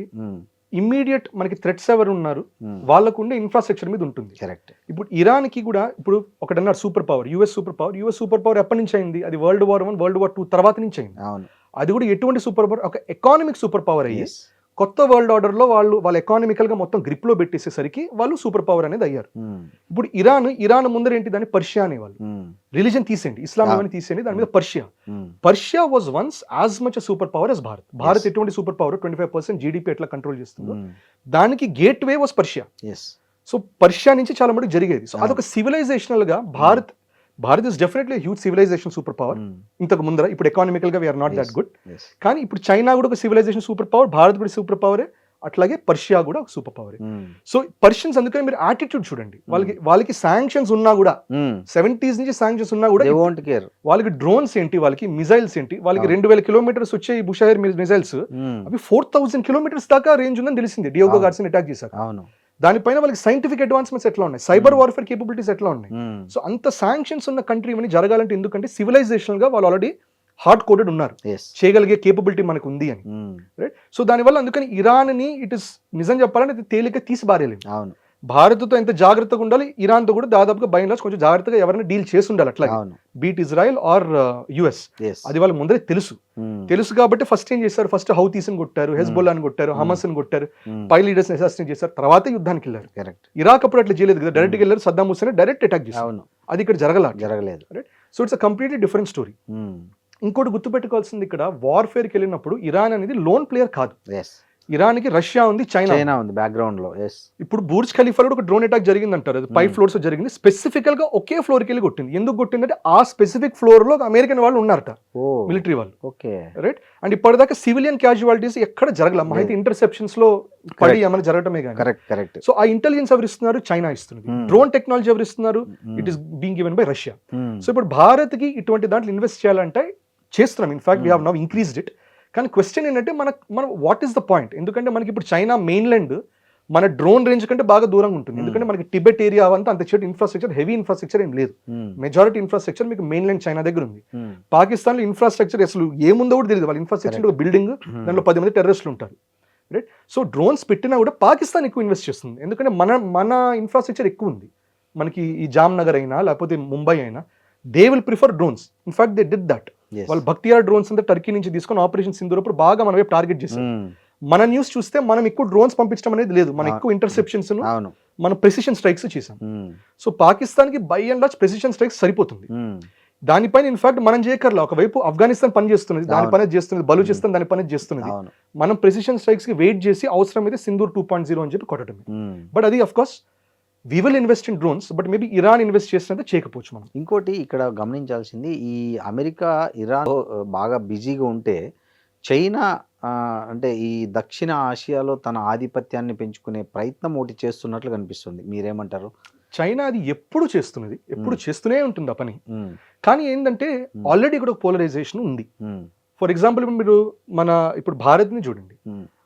ఇమ్మీడియట్ మనకి థ్రెట్స్ ఎవరు ఉన్నారు వాళ్ళకు ఉండే ఇన్ఫ్రాస్ట్రక్చర్ మీద ఉంటుంది.
కరెక్ట్.
ఇప్పుడు ఇరాన్ కి కూడా ఇప్పుడు ఒకటన్నారు super power, US super power ఎప్పటి నుంచి అయింది? అది World War I, World War II తర్వాత నుంచి అయింది.
అవును.
అది కూడా ఎటువంటి సూపర్ పవర్, ఒక ఎకానమిక్ సూపర్ పవర్ అయ్యి కొత్త వరల్డ్ ఆర్డర్లో వాళ్ళ ఎకానమికల్గా మొత్తం గ్రిప్లో పెట్టేసేసరికి వాళ్ళు సూపర్ పవర్ అనేది అయ్యారు. ఇప్పుడు ఇరాన్ ముందర ఏంటి, దాన్ని పర్షియా అనేవాళ్ళు. రిలీజన్ తీసేయండి, ఇస్లాం ఏమైనా తీసేయండి, దాని మీద Persia was once as much super power as Bharat ఎటువంటి సూపర్ పవర్ 25% జీడిపి ఎట్లా కంట్రోల్ చేస్తుందో దానికి gateway was Persia. So Persia నుంచి చాలా మటుకు జరిగేది. సో అదొక సివిలైజేషనల్ గా Bharat is definitely huge civilisation super power ఇంతకు ముందర. ఇప్పుడు ఎకానమికల్ గా వీఆర్ నాట్ దట్ గుడ్, కానీ ఇప్పుడు చైనా కూడా ఒక సివిలైజేషన్ సూపర్ పవర్, భారత్ కూడా సూపర్ పవరే, అట్లాగే పర్షియా కూడా ఒక సూపర్ పవర్. సో పర్షియన్స్ అందుకని మీరు యాటిట్యూడ్ చూడండి, వాళ్ళకి శాంక్షన్స్ ఉన్నా కూడా 70s నుంచి శాంక్షన్స్ ఉన్నా కూడా వాళ్ళకి డ్రోన్స్ ఏంటి, వాళ్ళకి మిజైల్స్ ఏంటి, వాళ్ళకి 2000 కిలోమీటర్స్ వచ్చే బుషైర్ మిజైల్స్ అవి 4000 కిలోమీటర్స్ దాకా రేంజ్ ఉందని తెలిసింది డియోగో గార్సిన్ అటాక్ చేశారు. దానిపైన వాళ్ళకి సైంటిఫిక్ అడ్వాన్స్మెంట్స్ ఎట్లా ఉన్నాయి, సైబర్ వార్ఫేర్ కేపబిలిటీస్ ఎట్లా ఉన్నాయి. సో అంత శాంక్షన్స్ ఉన్న కంట్రీ ఇవన్నీ జరగాలంటే ఎందుకంటే సివిలైజేషనల్ గా వాళ్ళు ఆల్రెడీ హార్డ్ కోడెడ్ ఉన్నారు, చేయగలిగే కేపబిలిటీ మనకు ఉంది అని. రైట్. సో దానివల్ల అందుకని ఇరాన్ ని ఇట్ ఇస్ నిజం చెప్పాలంటే తేలిక తీసి బారేలేదు. భారత్తో ఎంత జాగ్రత్తగా ఉండాలి, ఇరాన్తో కూడా దాదాపుగా బై అండ్ లార్జ్ కొంచెం జాగ్రత్తగా ఎవరైనా డీల్ చేసి ఉండాలి. అట్లా బీట్ ఇజ్రాయెల్ ఆర్ యుఎస్, అది వాళ్ళ ముందరే తెలుసు కాబట్టి ఫస్ట్ ఏం చేశారు, ఫస్ట్ హౌతీస్ని కొట్టారు, హెజ్బొల్లాని కొట్టారు, హమాస్ని కొట్టారు, పై లీడర్స్ అసాసినేట్ చేశారు, తర్వాత యుద్ధానికి వెళ్ళారు. ఇరాక్ అప్పుడు అట్లా చేయలేదు కదా, డైరెక్ట్ వెళ్ళారు, సద్దాం హుస్సేన్ డైరెక్ట్ అటాక్ చేశారు. అది ఇక్కడ జరగలేదు. Right. So it's a completely different story. ఇంకోటి గుర్తుపెట్టుకోవాల్సింది, ఇక్కడ వార్ఫేర్కి వెళ్ళినప్పుడు ఇరాన్ అనేది లోన్ ప్లేయర్ కాదు. ఇరాన్ కి రష్యా ఉంది, చైనా ఉంది బ్యాక్గ్రౌండ్ లో. ఇప్పుడు బుర్జ్ ఖలీఫా కూడా ఒక డ్రోన్ అటాక్ జరిగింది అంటారు, అది 5 ఫ్లోర్స్ జరిగింది. స్పెసిఫికల్ గా ఒకే ఫ్లోర్కి వెళ్ళి కొట్టింది. ఎందుకు కొట్టిందంటే ఆ స్పెసిఫిక్ ఫ్లోర్ లో అమెరికన్ వాళ్ళు ఉన్నారట, మిలిటరీ వాళ్ళు. రైట్. అండ్ ఇప్పటిదాకా సివిలియన్ క్యాజువాలిటీస్ ఎక్కడ జరగలేదు, మా అయితే ఇంటర్సెప్షన్స్ లో పడి ఏమైనా జరగటమే కానీ. సో ఆ ఇంటెలిజెన్స్ ఎవరు ఇస్తున్నారు, చైనా ఇస్తున్నది. డ్రోన్ టెక్నాలజీ ఎవరు ఇస్తున్నారు, it is being given by Russia. So ఇప్పుడు భారత్ కి ఇటువంటి దాంట్లో ఇన్వెస్ట్ చేయాలంటే చేస్తున్నాం. In fact we have now increased it. కానీ క్వశ్చన్ ఏంటంటే మన వాట్ ఈస్ ద పాయింట్, ఎందుకంటే మనకి ఇప్పుడు చైనా మెయిన్లాండ్ మన డ్రోన్ రేంజ్ కంటే బాగా దూరంగా ఉంటుంది. ఎందుకంటే మనకి టిబెట్ ఏరియా అంత చెడు ఇన్ఫ్రాస్ట్రక్చర్, హెవీ ఇన్ఫ్రాస్ట్రక్చర్ ఏం లేదు. మెజారిటీ ఇన్ఫ్రాస్ట్రక్చర్ మీకు మెయిన్లాండ్ చైనా దగ్గర ఉంది. పాకిస్తాన్ లో ఇన్ఫ్రాస్ట్రక్చర్ అసలు ఏముందో కూడా తెలియదు. వాళ్ళ ఇన్ఫ్రాస్ట్రక్చర్ ఒక బిల్డింగ్, దాంట్లో 10 మంది టెర్రరిస్టులు ఉంటారు. రైట్. సో డ్రోన్స్ పెట్టినా కూడా పాకిస్తాన్ ఎక్కువ ఇన్వెస్ట్ చేస్తుంది, ఎందుకంటే మన ఇన్ఫ్రాస్ట్రక్చర్ ఎక్కువ ఉంది. మనకి ఈ జామ్నగర్ అయినా లేకపోతే ముంబై అయినా they will prefer drones. In fact they did that. వాళ్ళు భక్తియార్ డ్రోన్స్ అంతా టర్కీ నుంచి తీసుకొని ఆపరేషన్ సింధూర్ అప్పుడు బాగా మన వైపు టార్గెట్ చేశారు. మన న్యూస్ చూస్తే మనం ఎక్కువ డ్రోన్స్ పంపించడం అనేది లేదు, మనం ఎక్కువ ఇంటర్సెప్షన్స్, మనం ప్రెసిషన్ స్ట్రైక్స్ చేసాం. సో పాకిస్తాన్ కి by and large precision strikes సరిపోతుంది. దానిపైన ఇన్ఫాక్ట్ మనం చేయకర్లా, ఒకవైపు ఆఫ్ఘనిస్తాన్ పని చేస్తున్నది, దాని పని చేస్తున్నది, బలూచిస్తాన్ దాని పని చేస్తున్నది. మనం ప్రెసిషన్ స్ట్రైక్స్ కి వెయిట్ చేసి అవసరం అయితే సింధూర్ 2.0 అని చెప్పి కొట్టడమే. బట్ అది of course we will invest in drones, but maybe Iran invest చేసినంత చేయకపోవచ్చు. మనం
ఇంకోటి ఇక్కడ గమనించాల్సింది, ఈ అమెరికా ఇరాన్ బాగా బిజీగా ఉంటే చైనా అంటే ఈ దక్షిణ ఆసియాలో తన ఆధిపత్యాన్ని పెంచుకునే ప్రయత్నం ఒకటి చేస్తున్నట్లు కనిపిస్తుంది. మీరేమంటారు?
చైనా అది ఎప్పుడు చేస్తున్నది, ఎప్పుడు చేస్తూనే ఉంటుంది ఆ పని. కానీ ఏంటంటే ఆల్రెడీ ఇక్కడ పోలరైజేషన్ ఉంది. ఫర్ ఎగ్జాంపుల్ మీరు ఇప్పుడు భారత్ని చూడండి,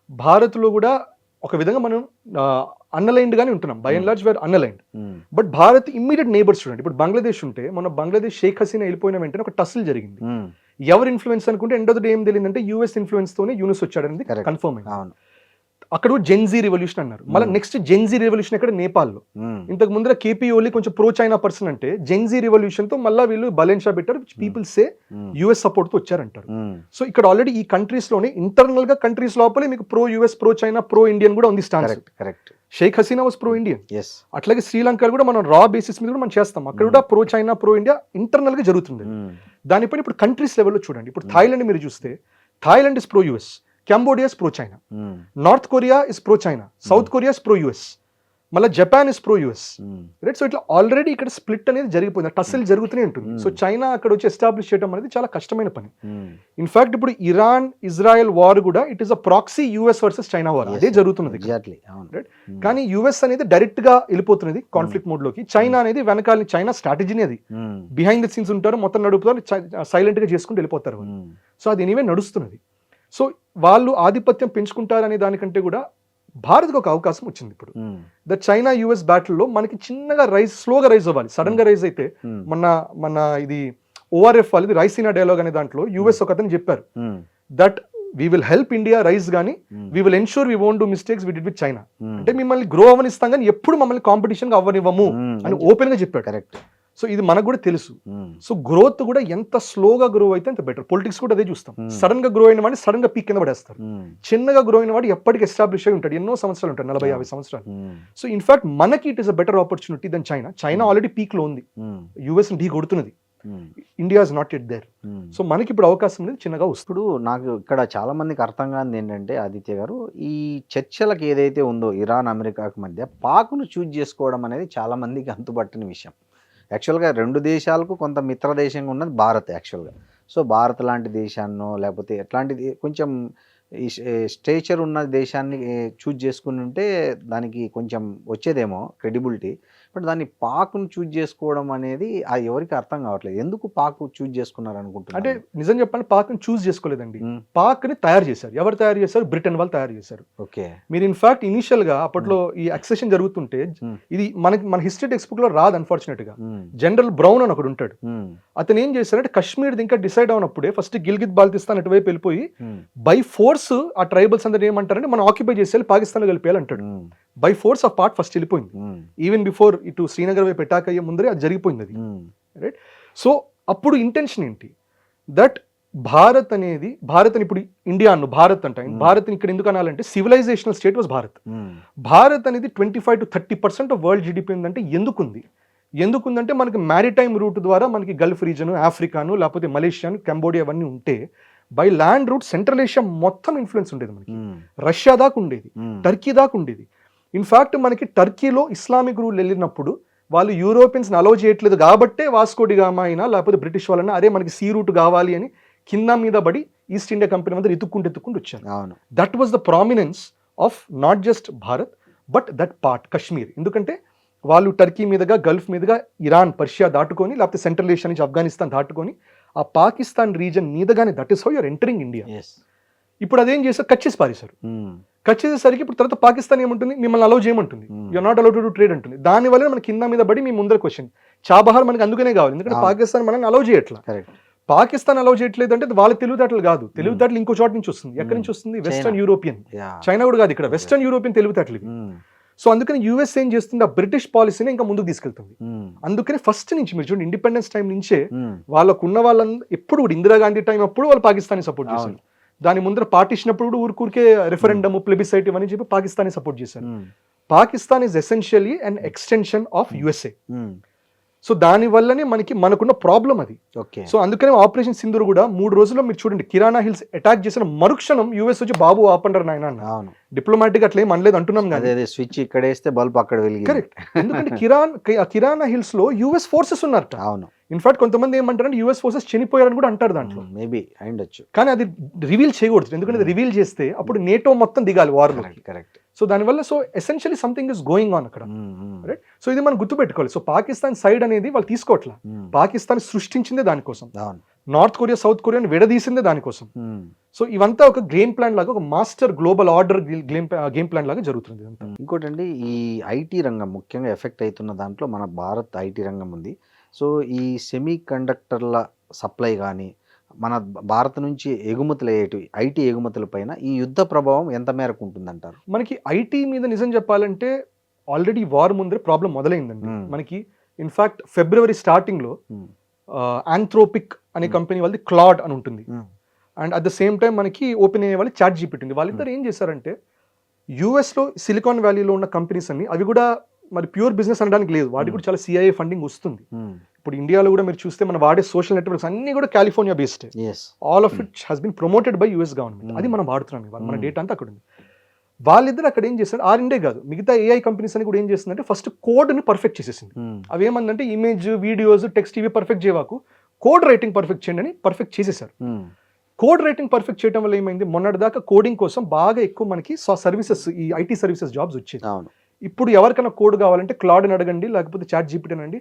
భారత్లో కూడా ఒక విధంగా మనం అన్అలైన్డ్ గానే ఉంటున్నాం, by and large we're unaligned. But Bharat immediate neighbours చూడండి, ఇప్పుడు బంగ్లాదేశ్ ఉంటే మన బంగ్లాదేశ్ షేక్ హసీనా వెళ్ళిపోయిన వెంటనే ఒక టస్ల్ జరిగింది. ఎవరు ఇన్ఫ్లుయెన్స్ అనుకుంటే ఎండ్ ఆఫ్ ద డే ఏం తెలియదంటే యూఎస్ ఇన్ఫ్లుయెన్స్ తోనే యూనిస్ వచ్చాడనేది కన్ఫర్మ్ అయింది. అక్కడ జెన్జీ రెవల్యూషన్ అన్నారు. మళ్ళీ నెక్స్ట్ జెన్జీ రెవల్యూషన్ ఎక్కడ, నేపాల్లో. ఇంతకు ముందర కేపీ ఓలీ కొంచెం ప్రో చైనా పర్సన్ అంటే జెన్జీ రెవల్యూషన్ తో మళ్ళీ వీళ్ళు బలెన్షా పెట్టారు, పీపుల్ సే యుఎస్ సపోర్ట్ తో వచ్చారంటారు. సో ఇక్కడ ఆల్రెడీ ఈ కంట్రీస్ లోనే ఇంటర్నల్ గా కంట్రీస్ లోపలే మీకు pro US, pro China, pro Indian కూడా ఉంది stance.
Correct.
Sheikh Hasina was pro Indian. అట్లాగే శ్రీలంక కూడా మనం రా బేసిస్ మీద కూడా మనం చేస్తాం, అక్కడ కూడా pro China, pro India internal గా జరుగుతుంది. దానిపైన ఇప్పుడు కంట్రీస్ లెవెల్లో చూడండి, ఇప్పుడు థాయిలాండ్ మీరు చూస్తే Thailand is pro US, Cambodia is pro-China, North Korea is pro-China, South Korea is pro-US, మళ్ళీ Japan is pro-US. Right. So ఇట్లా ఆల్రెడీ ఇక్కడ స్ప్లిట్ అనేది జరిగిపోయింది, టస్సల్ జరుగుతూనే ఉంటుంది. సో చైనా అక్కడ వచ్చి ఎస్టాబ్లిష్ చేయడం అనేది చాలా కష్టమైన పని. ఇన్ఫాక్ట్ ఇప్పుడు ఇరాన్ ఇజ్రాయెల్ వార్ కూడా it is a proxy US versus China war, అదే జరుగుతున్నది. రైట్. కానీ యుఎస్ అనేది డైరెక్ట్ గా వెళ్ళిపోతున్నది కాన్ఫ్లిక్ట్ మోడ్ లోకి, చైనా అనేది వెనకాల, చైనా స్ట్రాటజీని అది బిహైండ్ ద సీన్స్ ఉంటారు, మొత్తం నడుపుతారు, సైలెంట్ గా చేసుకుంటూ వెళ్ళిపోతారు. సో అది ఎనీవే నడుస్తున్నది. సో వాళ్ళు ఆధిపత్యం పెంచుకుంటారనే దానికంటే కూడా భారత్కి ఒక అవకాశం వచ్చింది ఇప్పుడు. ద చైనా యుఎస్ బ్యాటిల్లో మనకి చిన్నగా స్లోగా రైజ్ అవ్వాలి, సడన్ గా రైజ్ అయితే మన ఇది ఓఆర్ఎఫ్ వాళ్ళది రైసీనా డైలాగ్ అనే దాంట్లో యుఎస్ ఒక అతను చెప్పారు that we will help India rise గానీ we will ensure we won't do mistakes we did with China. అంటే మిమ్మల్ని గ్రో అవ్వనిస్తాం కానీ ఎప్పుడు మమ్మల్ని కాంపిటీషన్ గా అవ్వనివ్వము అని ఓపెన్ గా చెప్పాడు. కరెక్ట్. సో ఇది మనకు కూడా తెలుసు.
ఉమ్,
సో గ్రోత్ కూడా ఎంత స్లోగా గ్రో అయితే అంత బెటర్. పొలిటిక్స్ కూడా అదే చూస్తాం. సడన్ గా గ్రో అయిన వాడిని సడన్ గా పీక్ కింద పడేస్తారు.
ఉమ్,
చిన్నగా గ్రో అయిన వాడు ఎప్పటికీ ఎస్టాబ్లిష్ అయి ఉంటాడు, ఎన్నో సంవత్సరాలు ఉంటాడు, 40-50 సంవత్సరాలు.
ఉమ్,
సో ఇన్ఫాక్ట్ మనకి it is a better opportunity than China. China already peak లో ఉంది,
ఉమ్,
యుఎస్ ఢీ కొడుతున్నది,
um,
India is not at there.
Um.
So మనకి ఇప్పుడు అవకాశం అనేది చిన్నగా వస్తుంది.
ఇప్పుడు నాకు ఇక్కడ చాలా మందికి అర్థం కానిది ఏంటంటే ఆదిత్య గారు, ఈ చర్చలకు ఏదైతే ఉందో ఇరాన్ అమెరికాకు మధ్య పాక్ను చూజ్ చేసుకోవడం అనేది చాలా మందికి అంతుబట్టని విషయం. యాక్చువల్గా రెండు దేశాలకు కొంత మిత్ర దేశంగా ఉన్నది భారత్ యాక్చువల్గా. సో భారత్ లాంటి దేశాన్నో లేకపోతే ఎట్లాంటిది కొంచెం ఈ స్టేచర్ ఉన్న దేశాన్ని చూజ్ చేసుకుని ఉంటే దానికి కొంచెం వచ్చేదేమో క్రెడిబిలిటీ. బట్ దాన్ని పాక్ను చూజ్ చేసుకోవడం అనేది అది ఎవరికి అర్థం కావట్లేదు. ఎందుకు పాక్ చూజ్ చేసుకున్నారు అనుకుంటున్నారు?
అంటే నిజం చెప్పండి, పాక్ ని చూస్ చేసుకోలేదండి.
మ్మ్.
పాక్ ని తయారు చేశారు. ఎవరు తయారు చేశారు? బ్రిటన్ వాళ్ళు తయారు చేశారు.
ఓకే.
మీరు ఇన్ఫాక్ట్ ఇనిషియల్ గా అప్పట్లో ఈ అక్సెషన్ జరుగుతుంటే
మ్మ్.
ఇది మన హిస్టరీ టెక్స్ట్ బుక్ లో రాదు అన్ఫార్చునేట్ గా.
ఉమ్,
జనరల్ బ్రౌన్ అని ఒకడు ఉంటాడు.
ఉమ్,
అతను ఏం చేశారంటే కశ్మీర్ ఇంకా డిసైడ్ అవునప్పుడే ఫస్ట్ గిల్గిత్ బాల్తిస్తాన్ అటువైపు వెళ్ళిపోయి
ఉమ్,
బై ఫోర్స్ ఆ ట్రైబల్స్ అందరూ ఏమంటారంటే మనం ఆక్యుపై చేసేయాలి, పాకిస్తాన్ లో కలిపేయాలి అంటాడు.
Um,
by force of part first వెళ్ళిపోయింది.
ఉమ్,
ఈవెన్ బిఫోర్ ఇటు శ్రీనగర్ వైపు అటాక్ అయ్యే ముందరే అది జరిగిపోయింది అది.
ఉమ్,
రైట్. సో అప్పుడు ఇంటెన్షన్ ఏంటి? దట్ భారత్ అనేది, భారత్ అని ఇప్పుడు ఇండియా అన్ను భారత్ అంటాం. భారత్ ఇక్కడ ఎందుకు అనాలంటే సివిలైజేషనల్ స్టేట్ వాజ్ భారత్.
ఉమ్,
భారత్ అనేది 25-30% ఆఫ్ వరల్డ్ జీడిపి ఉందంటే ఎందుకుంది? ఎందుకుందంటే మనకి మ్యారిటైమ్ రూట్ ద్వారా మనకి గల్ఫ్ రీజన్, ఆఫ్రికాను, లేకపోతే మలేషియాను, కంబోడియా అవన్నీ ఉంటే by land route central Asia మొత్తం ఇన్ఫ్లుయెన్స్ ఉండేది మనకి.
ఉమ్,
రష్యా దాకా ఉండేది,
ఉమ్,
టర్కీ దాకా ఉండేది. ఇన్ఫాక్ట్ మనకి టర్కీలో ఇస్లామిక్ రూల్ వెళ్ళినప్పుడు వాళ్ళు యూరోపియన్స్ అలౌ చేయట్లేదు కాబట్టే వాస్కోడిగామా అయినా లేకపోతే బ్రిటిష్ వాళ్ళైనా అరే మనకి సీ రూట్ కావాలి అని కింద మీద పడి ఈస్ట్ ఇండియా కంపెనీ అందరూ ఎత్తుక్కుంటూ వచ్చారు.
అవును.
That was the prominence of not just Bharat but that part Kashmir. ఎందుకంటే వాళ్ళు టర్కీ మీదుగా, గల్ఫ్ మీదుగా ఇరాన్, పర్షియా దాటుకొని లేకపోతే సెంట్రల్ ఏషియా నుంచి ఆఫ్ఘనిస్తాన్ దాటుకొని ఆ పాకిస్తాన్ రీజన్ మీదగానే that is how you're entering India.
Yes.
ఇప్పుడు అదేం చేశారు? కట్ చేసి పారేశారు.
ఉమ్,
కట్ చేసేసరికి ఇప్పుడు తర్వాత పాకిస్తాన్ ఏమంటుంది? మిమ్మల్ని అలౌ చేయమంటుంది. You're not allowed to trade అంటుంది. దానివల్ల మన కింద మీద పడి మీ ముందర క్వశ్చన్ చాబహార్ మనకి అందుకనే కావాలి, ఎందుకంటే పాకిస్తాన్ మనల్ని అలౌ చేయట్లా.
కరెక్ట్.
పాకిస్తాన్ అలౌ చేయట్లేదు అంటే వాళ్ళ తెలివితేటలు కాదు, తెలివితేటలు ఇంకో చోట నుంచి వస్తుంది. ఎక్కడి నుంచి వస్తుంది? Western European.
యా.
చైనా కూడా కాదు, ఇక్కడ వెస్టర్న్ యూరోపియన్ తెలివితేటలు ఇవి.
ఉమ్,
సో అందుకని యూఎస్ ఏం చేస్తుంది? ఆ బ్రిటిష్ పాలసీని ఇంకా ముందుకు తీసుకెళ్తుంది.
ఉమ్,
అందుకని ఫస్ట్ నుంచి మీరు చూడండి, ఇండిపెండెన్స్ టైం నుంచే
ఉమ్,
వాళ్ళకున్న వాళ్ళందరూ ఎప్పుడు కూడా ఇందిరాగాంధీ టైం అప్పుడు వాళ్ళు పాకిస్తాన్ సపోర్ట్ చేశారు.
అవును.
దాని ముందర పార్టీషన్ అప్పుడు కూడా ఊరికే రెఫరెండమ్, ప్లెబిసైట్ ఇవన్నీ చెప్పి పాకిస్తాన్ సపోర్ట్ చేశారు.
Um,
Pakistan is essentially an extension of USA.
Um,
so దాని వల్లనే మనకున్న ప్రాబ్లం అది.
ఓకే.
సో అందుకనే ఆపరేషన్ సింధూర్ కూడా 3 రోజుల్లో మీరు చూడండి, కిరాణా హిల్స్ అటాక్ చేసిన మరుక్షణం యుఎస్ వచ్చి బాబు ఆపండర్ నాయన అన్న.
అవును.
డిప్లొమాటిక్ అట్లా ఏం అనలేదు అంటున్నాం
అదే
కానీ
అదే స్విచ్ ఇక్కడ వేస్తే బల్బ్ అక్కడ వెలిగింది.
కరెక్ట్. ఎందుకంటే కిరాణా హిల్స్ లో యుఎస్ ఫోర్సెస్ ఉన్నారట.
అవును.
ఇన్ఫాక్ట్ కొంతమంది ఏమంటారంటే యుఎస్ ఫోర్సెస్ చనిపోయారని కూడా అంటారు దాంట్లో.
మేబీ అయిండొచ్చు.
కానీ అది రివీల్ చేయకూడదు, ఎందుకంటే అది రివీల్ చేస్తే అప్పుడు నేటో మొత్తం దిగాలి వార్లో.
Correct, correct.
సో దానివల్ల so essentially something is going on అక్కడ. రైట్. సో ఇది మనం గుర్తుపెట్టుకోవాలి. సో పాకిస్తాన్ సైడ్ అనేది వాళ్ళు తీసుకోవట్లా. పాకిస్తాన్ సృష్టించిందే దానికోసం,
అవును.
నార్త్ కొరియా, సౌత్ కొరియాని విడదీసిందే దానికోసం.
ఉమ్,
సో ఇవంతా ఒక గేమ్ ప్లాన్ లాగా, ఒక master global order game plan లాగా జరుగుతుంది ఇదంతా.
ఇంకోటండి, ఈ ఐటీ రంగం ముఖ్యంగా ఎఫెక్ట్ అవుతున్న దాంట్లో మన భారత్ ఐటీ రంగం ఉంది. సో ఈ సెమీ కండక్టర్ల సప్లై కానీ మన భారత్ నుంచి ఎగుమతులు అయ్యేటివి ఐటీ ఎగుమతుల పైన ఈ యుద్ధ ప్రభావం ఎంత మేరకు ఉంటుందంటారు?
మనకి ఐటీ మీద నిజం చెప్పాలంటే ఆల్రెడీ వార్ ముందరే ప్రాబ్లం మొదలైందండి.
Hmm.
మనకి ఇన్ఫాక్ట్ ఫిబ్రవరి స్టార్టింగ్ లో
ఉమ్,
ఆంథ్రోపిక్ అనే కంపెనీ వాళ్ళది క్లాడ్ అని ఉంటుంది.
Um,
and at the same time మనకి ఓపెన్ అయ్యే వాళ్ళు చాట్ జీపీటీ ఉంది. వాళ్ళిద్దరు ఏం చేశారంటే యూఎస్లో సిలికాన్ వ్యాలీలో ఉన్న కంపెనీస్ అన్ని అవి కూడా మరి ప్యూర్ బిజినెస్ అనడానికి లేదు, వాటికి కూడా చాలా సిఐఏ ఫండింగ్ వస్తుంది.
ఉమ్,
ఇప్పుడు ఇండియాలో కూడా మీరు చూస్తే మనం వాడే సోషల్ నెట్వర్క్స్ అన్ని కూడా California based.
yes.
All of it has been promoted by US government. అది మనం వాడుతున్నాం ఇవాళ, మన డేటా అంతా అక్కడ ఉంది. వాళ్ళిద్దరు అక్కడ ఏం చేస్తారు, ఇండే కాదు మిగతా ఏఐ కంపెనీస్ అని కూడా ఏం చేస్తుందంటే ఫస్ట్ కోడ్ని పర్ఫెక్ట్ చేసేసింది.
ఉమ్,
అవి ఏమందంటే ఇమేజ్, వీడియోస్, టెక్స్ట్ ఇవి పర్ఫెక్ట్ చేయవాకు, కోడ్ రైటింగ్ పర్ఫెక్ట్ చేయండి అని పర్ఫెక్ట్ చేసేసారు.
ఉమ్,
కోడ్ రైటింగ్ పర్ఫెక్ట్ చేయడం వల్ల ఏమైంది, మొన్నటిదాకా కోడింగ్ కోసం బాగా ఎక్కువ మనకి సర్వీసెస్, ఈ ఐటీ సర్వీసెస్ జాబ్స్ వచ్చేది.
అవును.
ఇప్పుడు ఎవరికైనా కోడ్ కావాలంటే క్లాడ్ని అడగండి, లేకపోతే చాట్ జీపీటీ అనండి,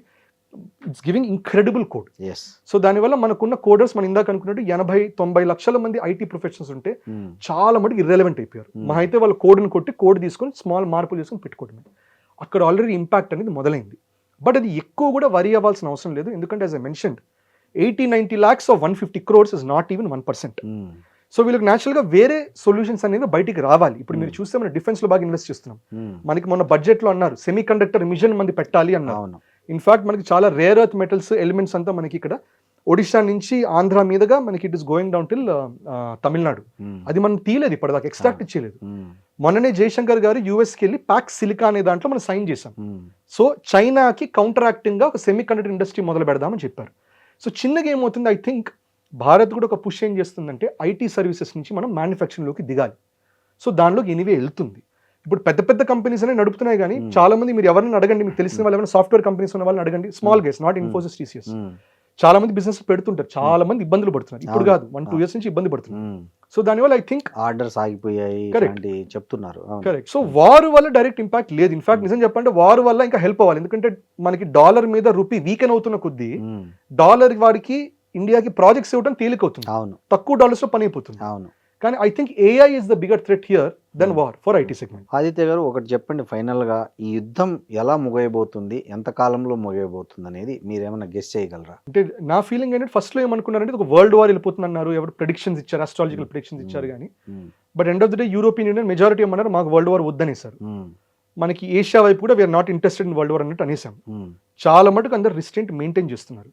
it's giving incredible code.
Yes.
So దానివల్ల మనకున్న కోడర్స్ మనం ఇందాక అనుకున్నట్టు 80-90 లక్షల మంది ఐటీ ప్రొఫెషనల్స్ ఉంటే
ఉమ్,
చాలా మటుకు ఇర్రెలవెంట్ అయిపోయారు. మా అయితే వాళ్ళు కోడ్ని కొట్టి కోడ్ తీసుకొని స్మాల్ మార్పులు చేసుకొని పెట్టుకోవడమే. అక్కడ ఆల్రెడీ ఇంపాక్ట్ అనేది మొదలైంది. బట్ అది ఎక్కువ కూడా వరీ అవ్వాల్సిన అవసరం లేదు, ఎందుకంటే as I mentioned 80-90 lakhs of 150 crores is not even 1%.
Um,
so వీళ్ళకి న్యాచురల్గా వేరే సొల్యూషన్స్ అనేది బయటికి రావాలి. ఇప్పుడు మీరు చూస్తే మనం డిఫెన్స్లో బాగా ఇన్వెస్ట్ చేస్తున్నాం.
ఉమ్,
మనకి మొన్న బడ్జెట్లో అన్నారు సెమీ కండక్టర్ మిషన్ మంది పెట్టాలి అన్నారు.
అవును.
ఇన్ఫాక్ట్ మనకి చాలా రేర్ ఎర్త్ మెటల్స్ ఎలిమెంట్స్ అంతా మనకి ఇక్కడ ఒడిషా నుంచి ఆంధ్ర మీదుగా మనకి it is going down till Tamil Nadu. అది మనం తీయలేదు ఇప్పటిదాకా, ఎక్స్ట్రాక్ట్ చేయలేదు. మొన్ననే జయశంకర్ గారు యూఎస్కి వెళ్ళి ప్యాక్ సిలికా అనే దాంట్లో మనం సైన్ చేసాం. సో చైనాకి కౌంటర్ యాక్టింగ్ గా ఒక సెమీ కండక్టర్ ఇండస్ట్రీ మొదలు పెడదామని చెప్పారు. సో చిన్నగా ఏమవుతుంది, ఐ థింక్ భారత్ కూడా ఒక పుష్ ఏం చేస్తుందంటే ఐటీ సర్వీసెస్ నుంచి మనం మ్యానుఫ్యాక్చరింగ్లోకి దిగాలి. సో దానిలోకి ఎనీవే వెళ్తుంది. ఇప్పుడు పెద్ద పెద్ద కంపెనీస్ అనేవి నడుపుతున్నాయి, కానీ చాలా మంది మీరు ఎవరిని అడగండి, మీకు తెలిసిన వాళ్ళు ఏమైనా సాఫ్ట్వేర్ కంపెనీస్ ఉన్న వాళ్ళని అడగండి, small guys, not Infosys, TCS, చాలా మంది బిజినెస్ పెడుతుంటారు, చాలా మంది ఇబ్బందులు పడుతున్నారు. ఇప్పుడు కాదు, 1-2 years నుంచి ఇబ్బంది పడుతున్నారు. సో దానివల్ల ఐ థింక్
ఆర్డర్స్ ఆగిపోయాయి చెప్తున్నారు.
కరెక్ట్. సో వార్ వల్ల డైరెక్ట్ ఇంపాక్ట్ లేదు. ఇన్ఫాక్ట్ నిజం చెప్పంటే వార్ వల్ల ఇంకా హెల్ప్ అవ్వాలి, ఎందుకంటే మనకి డాలర్ మీద రూపీ వీకెన్ అవుతున్న కొద్దీ డాలర్ వాడికి ఇండియాకి ప్రాజెక్ట్స్ ఇవ్వడం తేలికవుతుంది, తక్కువ డాలర్స్ లో పని అయిపోతుంది. కానీ I think AI is the bigger threat here then war for IT segment.
Aditya garu ఒకటి చెప్పండి, ఫైనల్ గా ఈ యుద్ధం ఎలా ముగియబోతుంది, ఎంత కాలంలో ముగియబోతుంది అనేది మీరేమైనా గెస్ చేయగలరా?
అంటే నా ఫీలింగ్ ఏంటంటే ఫస్ట్ లో ఏమనుకున్నారంటే ఒక వరల్డ్ వార్ వెళ్ళిపోతుంది అన్నారు, ఎవరు ప్రెడిక్షన్స్ ఇచ్చారు, ఆస్ట్రాలజికల్ ప్రెడిక్షన్స్ ఇచ్చారు. కానీ but end of the day European Union majority ఏమన్నారు, మాకు వరల్డ్ వార్ వద్దనేసారు. మనకి ఏషియా వైపు కూడా we are not interested in world war అన్నట్టు అనేసాం. చాలా మటుకు అందరు రిస్ట్రెంట్ మెయింటైన్ చేస్తున్నారు.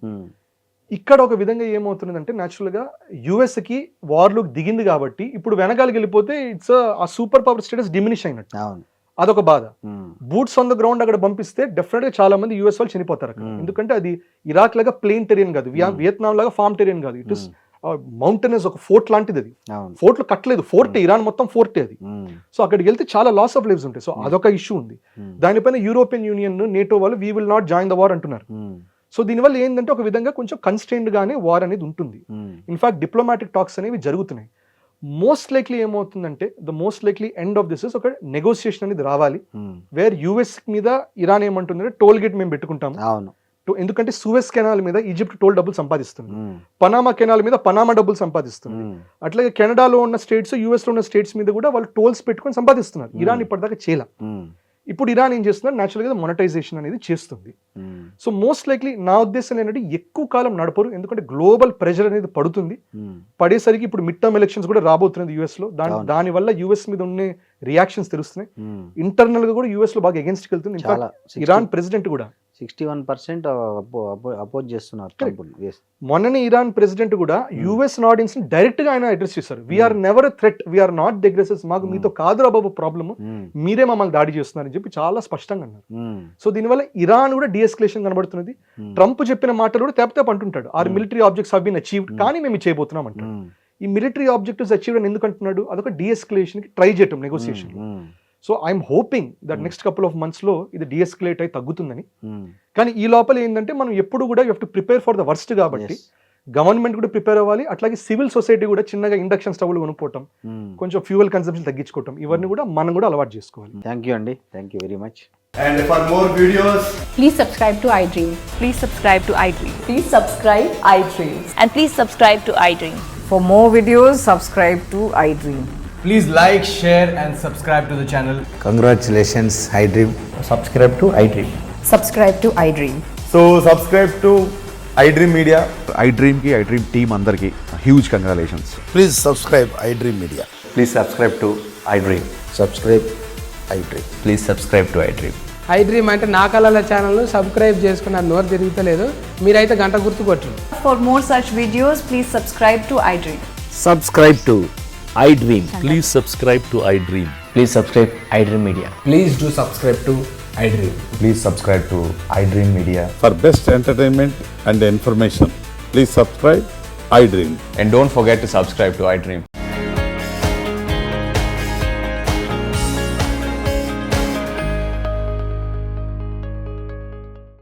ఇక్కడ ఒక విధంగా ఏమవుతుందంటే న్యాచురల్ గా యుఎస్ కి వార్లోకి దిగింది కాబట్టి ఇప్పుడు వెనకాలకి వెళ్ళిపోతే ఇట్స్ ఆ సూపర్ పవర్ స్టేటస్ డిమినిష్ అయినట్టు, అదొక బాధ. బూట్స్ ఆన్ ద గ్రౌండ్ అక్కడ పంపిస్తే డెఫినెట్ గా చాలా మంది యుఎస్ వాళ్ళు చనిపోతారు అక్కడ, ఎందుకంటే అది ఇరాక్ లాగా ప్లేన్ టెరియన్ కాదు, వియత్నాం లాగా ఫార్మ్ టెరియన్ కాదు, ఇట్ ఇస్ మౌంటైనస్, ఒక ఫోర్ట్ లాంటిది. అది ఫోర్ట్ లో కట్టలేదు, ఫోర్ట్ ఇరాన్ మొత్తం ఫోర్టే అది. సో అక్కడికి వెళ్తే చాలా లాస్ ఆఫ్ లైవ్స్ ఉంటాయి. సో అదొక ఇష్యూ ఉంది. దానిపైన యూరోపియన్ యూనియన్, నేటో వాళ్ళు we will not join the war అంటున్నారు. సో దీనివల్ల ఏంటంటే ఒక విధంగా కొంచెం కన్స్ట్రెయిన్డ్ గానే వార్ అనేది ఉంటుంది. ఇన్ఫాక్ట్ డిప్లొమాటిక్ టాక్స్ అనేవి జరుగుతున్నాయి. మోస్ట్ లైక్లీ ఏమవుతుందంటే the most likely end of this is ఒక నెగోసియేషన్ అనేది రావాలి, వేర్ యుఎస్ మీద ఇరాన్ ఏమంటుందంటే టోల్ గేట్ మేము పెట్టుకుంటాము, ఎందుకంటే సూయస్ కెనాల్ మీద ఈజిప్ట్ టోల్ డబ్బులు సంపాదిస్తుంది, పనామా కెనాల్ మీద పనామా డబ్బులు సంపాదిస్తుంది, అట్లాగే కెనడాలో ఉన్న స్టేట్స్, యుఎస్ లో ఉన్న స్టేట్స్ మీద కూడా వాళ్ళు టోల్స్ పెట్టుకొని సంపాదిస్తున్నారు. ఇరాన్ ఇప్పటిదాకా చేయలే. ఇప్పుడు ఇరాన్ ఏం చేస్తున్నారు, న్యాచురల్గా మొనటైజేషన్ అనేది చేస్తుంది. సో మోస్ట్ లైక్లీ నా ఉద్దేశం ఏంటంటే ఎక్కువ కాలం నడపరు, ఎందుకంటే గ్లోబల్ ప్రెషర్ అనేది పడుతుంది. పడేసరికి ఇప్పుడు మిడ్ టర్మ్ ఎలక్షన్స్ కూడా రాబోతున్నది యుఎస్ లో, దాని వల్ల యుఎస్ మీద ఉన్న రియాక్షన్స్ తెలుస్తున్నాయి. ఇంటర్నల్ గా కూడా యుఎస్ లో బాగా అగేన్స్ట్ కి వెళ్తుంది. ఇరాన్ ప్రెసిడెంట్ కూడా
61% అపోజ్ చేస్తున్నారు.
మొన్ననే ఇరాన్ ప్రెసిడెంట్ కూడా యుఎస్ ఆడియన్స్ ని డైరెక్ట్ గా ఆయన అడ్రస్ చేశారు. We are never threat, we are not the aggressors, మాకు మీతో కాదురా బాబు ప్రాబ్లమ్, మీరే మమ్మల్ని దాడి చేస్తున్నారని చెప్పి చాలా స్పష్టంగా అన్నారు. సో దీనివల్ల ఇరాన్ కూడా డిఎస్కలేషన్ కనబడుతున్నది. ట్రంప్ చెప్పిన మాటలు కూడా తెప్ప అంటుంటాడు, our military objects have been achieved, కానీ మేము చేయబోతున్నాం అంటాడు. ఈ మిలిటరీ ఆబ్జెక్టివ్స్ అచీవ్డ్ అని ఎందుకు అంటున్నాడు, అదొక డిఎస్కలేషన్ కి ట్రై చేయటం negotiation. So I'm hoping that next couple of months లో ఇది డిఎస్కలేట్ అయి తగ్గుతుందని. కానీ ఈ లోపల ఏంటంటే మనం ఎప్పుడు కూడా you have to prepare for the worst కాబట్టి గవర్నమెంట్ కూడా ప్రిపేర్ అవ్వాలి, అట్లాగే సివిల్ సొసైటీ కూడా చిన్నగా ఇండక్షన్ స్టవ్లు కొనుక్కోవటం, కొంచెం ఫ్యూయల్ కన్సంప్షన్ తగ్గించుకోవటం, ఇవన్నీ కూడా మనం కూడా అలవాటు చేసుకోవాలి.
థ్యాంక్ యూ అండి, thank you very much.
And for more videos,
please subscribe to iDream.
Please subscribe to iDream.
Please subscribe iDream.
And please subscribe to iDream.
For more videos, subscribe to iDream.
please like, share and subscribe to the channel.
Congratulations, iDream.
Subscribe to iDream.
Subscribe to iDream.
So subscribe to iDream Media.
iDream ki iDream team andarki huge congratulations.
Please subscribe iDream Media.
Please subscribe to iDream.
Subscribe iDream.
Please subscribe to iDream.
iDream అంటే నా కళల channel subscribe చేసుకున్న నోరు తిరుగుతలేదు, మీరైతే గంట గుర్తు కొట్టండి.
For more such videos, please subscribe to iDream.
Subscribe to iDream.
Please subscribe to iDream.
Please subscribe iDream Media.
Please do subscribe to iDream.
Please subscribe to iDream Media.
For best entertainment and information, please subscribe iDream.
And don't forget to subscribe to iDream.